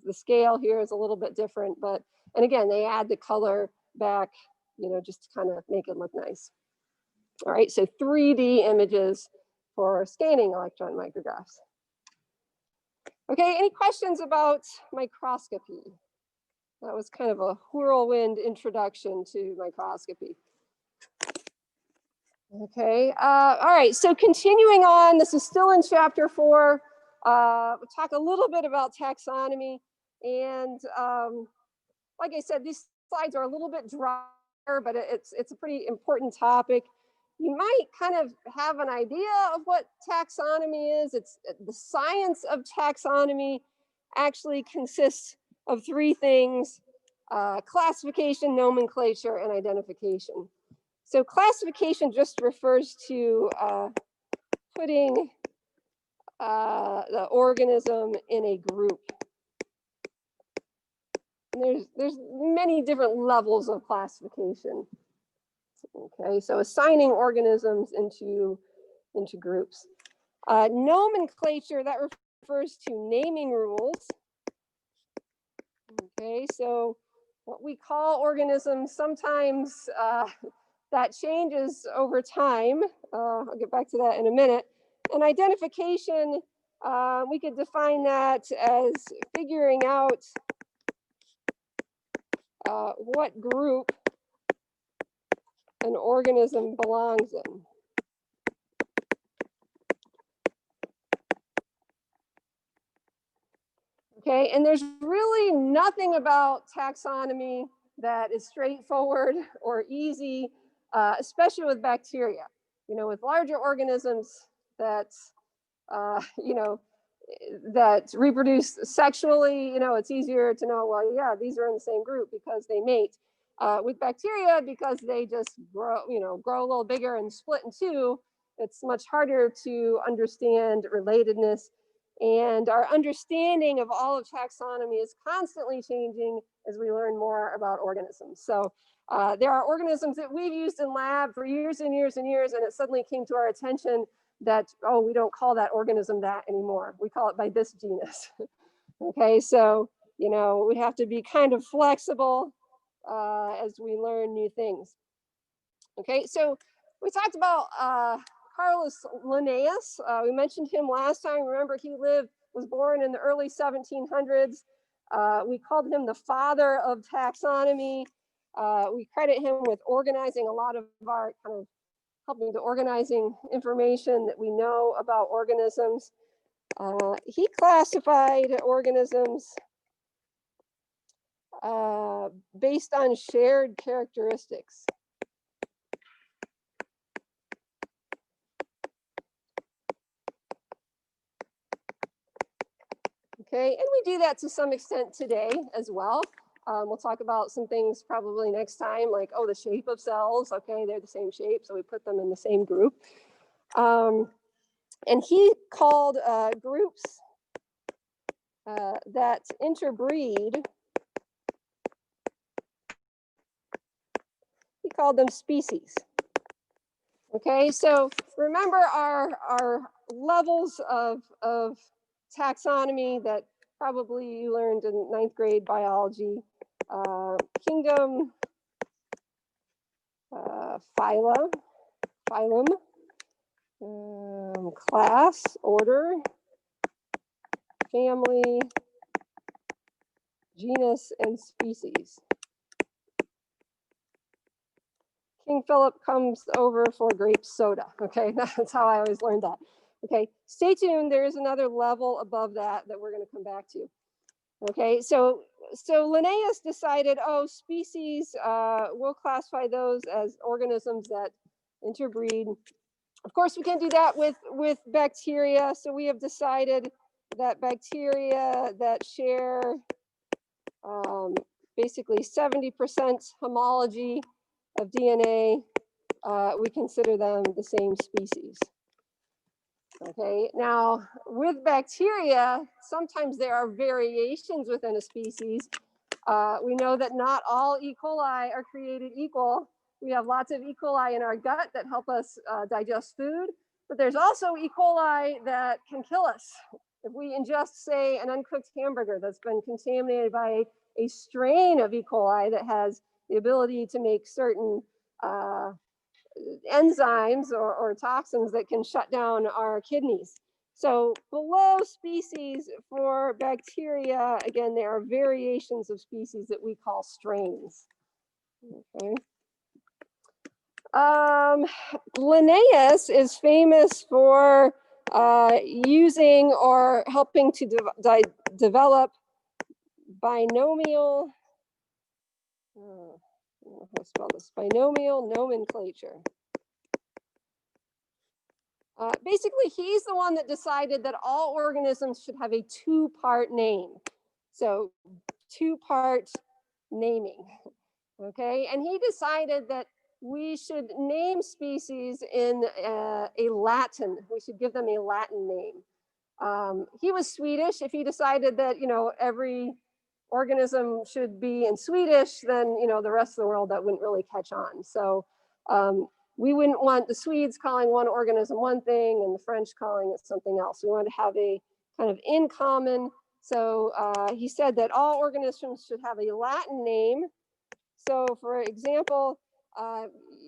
the scale here is a little bit different, and again, they add the color back, just to kind of make it look nice. All right, so 3D images for scanning electron micrographs. Okay, any questions about microscopy? That was kind of a whirlwind introduction to microscopy. Okay, all right, so continuing on, this is still in chapter 4. We'll talk a little bit about taxonomy. And like I said, these slides are a little bit dry, but it's a pretty important topic. You might kind of have an idea of what taxonomy is. It's the science of taxonomy actually consists of 3 things: classification, nomenclature, and identification. So classification just refers to putting the organism in a group. And there's many different levels of classification. Okay, so assigning organisms into groups. Nomenclature, that refers to naming rules. Okay, so what we call organisms, sometimes that changes over time. I'll get back to that in a minute. And identification, we could define that as figuring out what group an organism belongs in. Okay, and there's really nothing about taxonomy that is straightforward or easy, especially with bacteria. You know, with larger organisms that, you know, that reproduce sexually, you know, it's easier to know, well, yeah, these are in the same group because they mate. With bacteria, because they just grow, you know, grow a little bigger and split in two, it's much harder to understand relatedness. And our understanding of all of taxonomy is constantly changing as we learn more about organisms. So there are organisms that we've used in lab for years and years and years, and it suddenly came to our attention that, oh, we don't call that organism that anymore. We call it by this genus. Okay, so, you know, we have to be kind of flexible as we learn new things. Okay, so we talked about Carolus Linnaeus. We mentioned him last time. Remember, he was born in the early 1700s. We called him the father of taxonomy. We credit him with organizing a lot of our kind of helping to organizing information that we know about organisms. He classified organisms based on shared characteristics. Okay, and we do that to some extent today as well. We'll talk about some things probably next time, like, oh, the shape of cells. Okay, they're the same shape, so we put them in the same group. And he called groups that interbreed, he called them species. Okay, so remember our levels of taxonomy that probably you learned in 9th grade biology. Kingdom, phylum, class, order, family, genus, and species. King Philip comes over for grape soda. Okay, that's how I always learned that. Okay, stay tuned. There is another level above that we're going to come back to. Okay, so Linnaeus decided, oh, species, we'll classify those as organisms that interbreed. Of course, we can't do that with bacteria. So we have decided that bacteria that share basically 70% homology of DNA, we consider them the same species. Okay, now with bacteria, sometimes there are variations within a species. We know that not all E. coli are created equal. We have lots of E. coli in our gut that help us digest food, but there's also E. coli that can kill us. If we ingest, say, an uncooked hamburger that's been contaminated by a strain of E. coli that has the ability to make certain enzymes or toxins that can shut down our kidneys. So below species for bacteria, again, there are variations of species that we call strains. Okay. Linnaeus is famous for using or helping to develop binomial, I don't know how to spell this, binomial nomenclature. Basically, he's the one that decided that all organisms should have a two-part name. So two-part naming, okay? And he decided that we should name species in a Latin, we should give them a Latin name. He was Swedish. If he decided that, you know, every organism should be in Swedish, then, you know, the rest of the world, that wouldn't really catch on. So we wouldn't want the Swedes calling one organism one thing and the French calling it something else. We want to have a kind of in common. So he said that all organisms should have a Latin name. So for example,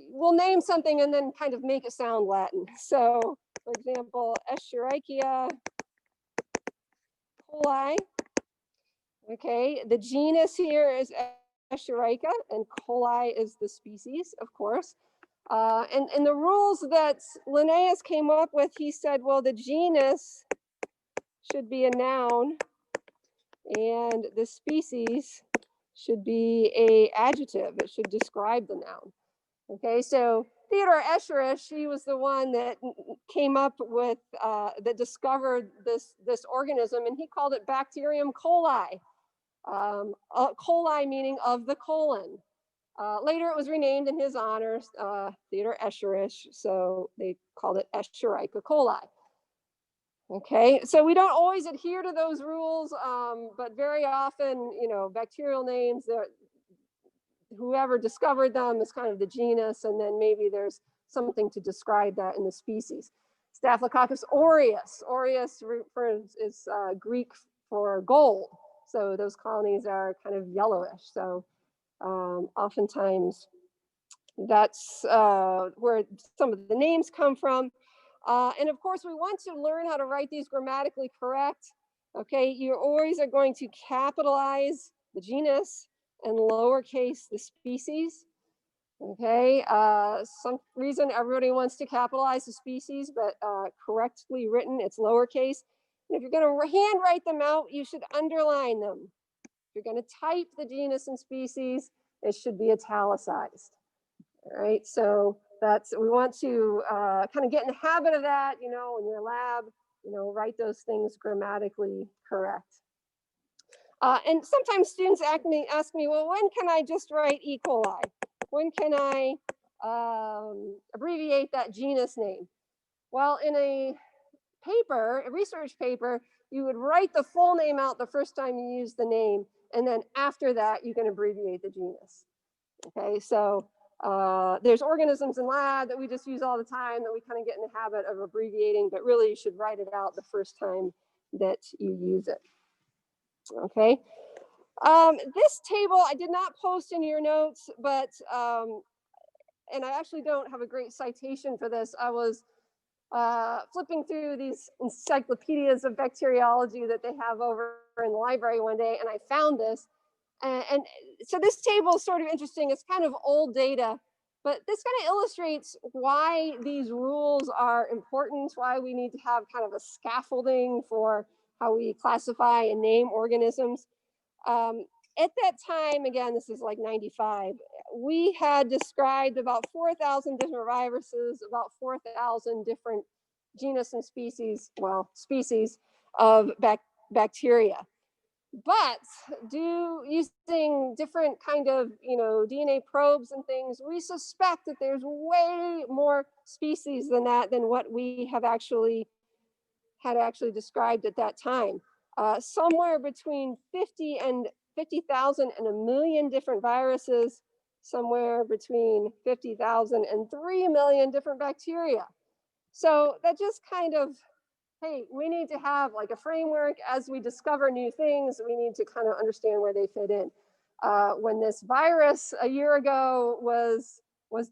we'll name something and then kind of make it sound Latin. So for example, Escherichia coli. Okay, the genus here is Escherichia and coli is the species, of course. And the rules that Linnaeus came up with, he said, well, the genus should be a noun and the species should be a adjective. It should describe the noun. Okay, so Theodore Escherich, he was the one that came up with, that discovered this organism, and he called it Bacterium coli. Coli meaning of the colon. Later, it was renamed in his honor, Theodore Escherich, so they called it Escherichia coli. Okay, so we don't always adhere to those rules, but very often, bacterial names, whoever discovered them is kind of the genus, and then maybe there's something to describe that in the species. Staphylococcus aureus. Aureus is Greek for gold. So those colonies are kind of yellowish. So oftentimes that's where some of the names come from. And of course, we want to learn how to write these grammatically correct. Okay, you always are going to capitalize the genus and lowercase the species. Okay, some reason everybody wants to capitalize the species, but correctly written, it's lowercase. And if you're going to handwrite them out, you should underline them. If you're going to type the genus and species, it should be italicized. All right, so we want to kind of get in the habit of that, in your lab, write those things grammatically correct. And sometimes students ask me, well, when can I just write E. coli? When can I abbreviate that genus name? Well, in a research paper, you would write the full name out the first time you use the name, and then after that, you can abbreviate the genus. Okay, so there's organisms in lab that we just use all the time that we kind of get in the habit of abbreviating, but really you should write it out the first time that you use it. Okay, this table I did not post in your notes, but and I actually don't have a great citation for this. I was flipping through these encyclopedias of bacteriology that they have over in the library one day, and I found this. And so this table is sort of interesting. It's kind of old data, but this kind of illustrates why these rules are important, why we need to have kind of a scaffolding for how we classify and name organisms. At that time, again, this is like 95, we had described about 4,000 different viruses, about 4,000 different genus and species of bacteria. But using different kind of DNA probes and things, we suspect that there's way more species than what we had actually described at that time. Somewhere between 50,000 and 1 million different viruses, somewhere between 50,000 and 3 million different bacteria. So that just kind of, hey, we need to have like a framework as we discover new things. We need to kind of understand where they fit in. When this virus a year ago was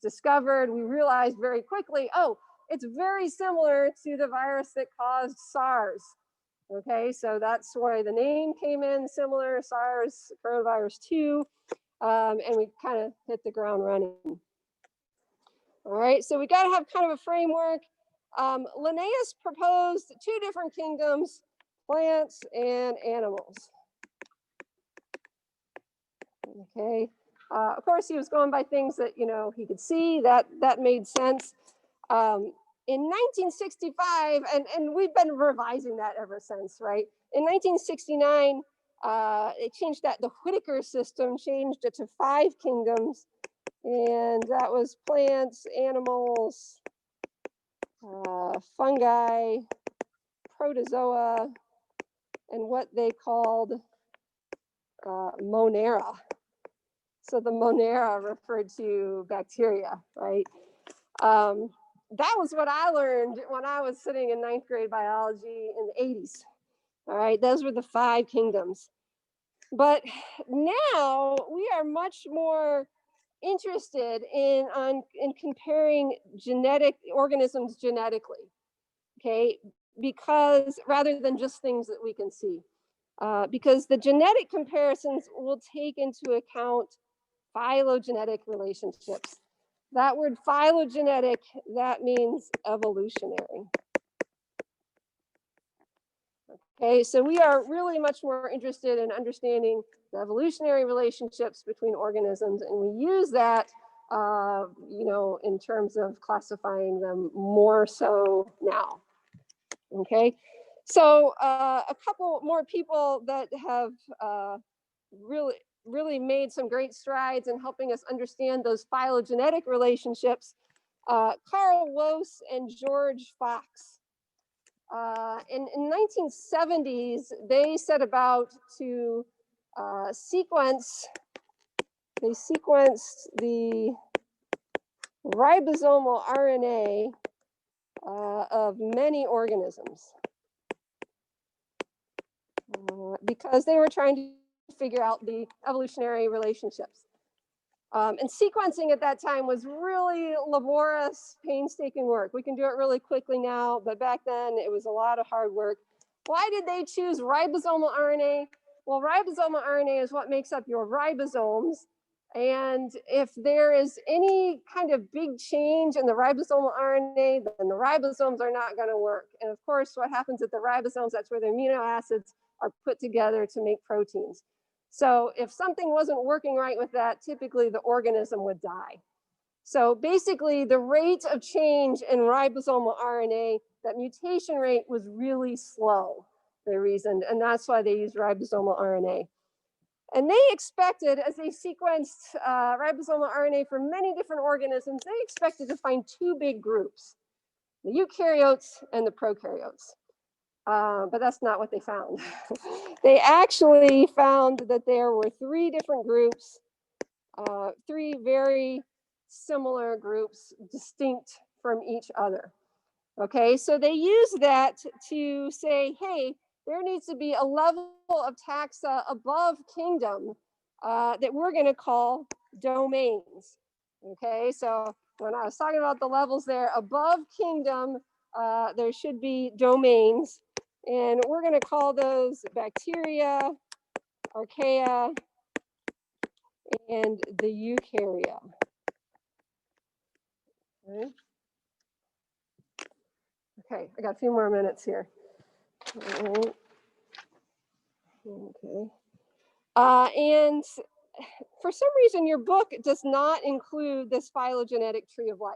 discovered, we realized very quickly, oh, it's very similar to the virus that caused SARS. Okay, so that's why the name came in, similar, SARS coronavirus 2, and we kind of hit the ground running. All right, so we got to have kind of a framework. Linnaeus proposed 2 different kingdoms, plants and animals. Okay, of course he was going by things that he could see. That made sense. In 1965, and we've been revising that ever since, right? In 1969, it changed that. The Whittaker system changed it to 5 kingdoms, and that was plants, animals, fungi, protozoa, and what they called Monera. So the Monera referred to bacteria, right? That was what I learned when I was sitting in 9th grade biology in the 80s. All right, those were the 5 kingdoms. But now we are much more interested in comparing organisms genetically, okay, because rather than just things that we can see, because the genetic comparisons will take into account phylogenetic relationships. That word phylogenetic, that means evolutionary. Okay, so we are really much more interested in understanding the evolutionary relationships between organisms, and we use that, in terms of classifying them more so now. Okay, so a couple more people that have really made some great strides in helping us understand those phylogenetic relationships. Carl Woese and George Fox. In 1970s, they set about to sequenced the ribosomal RNA of many organisms because they were trying to figure out the evolutionary relationships. And sequencing at that time was really laborious, painstaking work. We can do it really quickly now, but back then it was a lot of hard work. Why did they choose ribosomal RNA? Well, ribosomal RNA is what makes up your ribosomes. And if there is any kind of big change in the ribosomal RNA, then the ribosomes are not going to work. And of course, what happens at the ribosomes, that's where the amino acids are put together to make proteins. So if something wasn't working right with that, typically the organism would die. So basically the rate of change in ribosomal RNA, that mutation rate was really slow, they reasoned, and that's why they used ribosomal RNA. And they expected, as they sequenced ribosomal RNA for many different organisms, they expected to find two big groups, the eukaryotes and the prokaryotes. But that's not what they found. They actually found that there were three different groups, three very similar groups, distinct from each other. Okay, so they use that to say, hey, there needs to be a level of taxa above kingdom that we're going to call domains. Okay, so when I was talking about the levels there, above kingdom, there should be domains. And we're going to call those bacteria, archaea, and the eukarya. Okay, I got a few more minutes here. Okay. And for some reason, your book does not include this phylogenetic tree of life.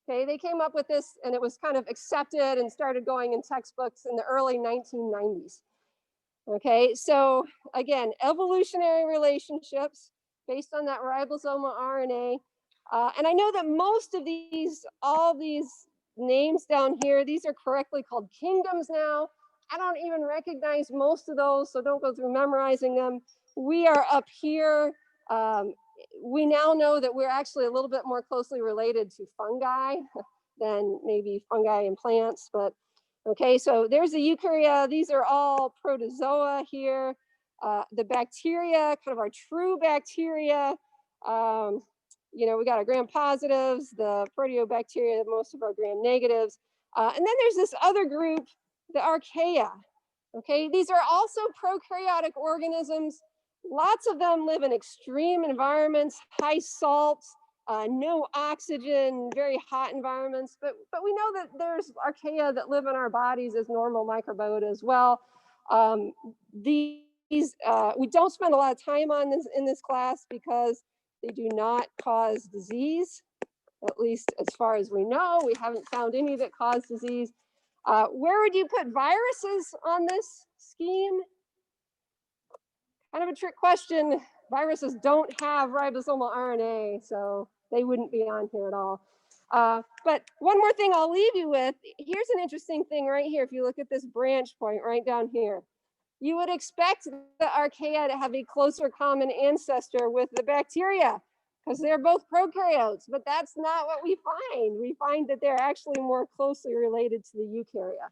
Okay, they came up with this and it was kind of accepted and started going in textbooks in the early 1990s. Okay, so again, evolutionary relationships based on that ribosomal RNA. And I know that most of these, all these names down here, these are correctly called kingdoms now. I don't even recognize most of those, so don't go through memorizing them. We are up here. We now know that we're actually a little bit more closely related to fungi than maybe fungi and plants, but okay, so there's the eukarya. These are all protozoa here. The bacteria, kind of our true bacteria. We got our gram positives, the proteobacteria, most of our gram negatives. And then there's this other group, the archaea. Okay, these are also prokaryotic organisms. Lots of them live in extreme environments, high salts, no oxygen, very hot environments, but we know that there's archaea that live in our bodies as normal microbiota as well. We don't spend a lot of time on this in this class because they do not cause disease, at least as far as we know. We haven't found any that cause disease. Where would you put viruses on this scheme? Kind of a trick question. Viruses don't have ribosomal RNA, so they wouldn't be on here at all. But one more thing I'll leave you with, here's an interesting thing right here. If you look at this branch point right down here, you would expect the archaea to have a closer common ancestor with the bacteria because they're both prokaryotes, but that's not what we find. We find that they're actually more closely related to the eukarya.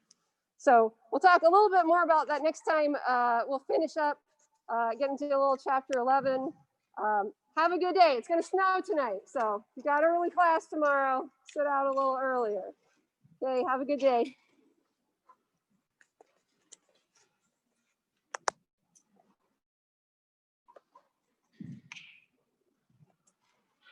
So we'll talk a little bit more about that next time. We'll finish up, get into a little chapter 11. Have a good day. It's going to snow tonight, so if you got early class tomorrow, sit out a little earlier. Okay, have a good day.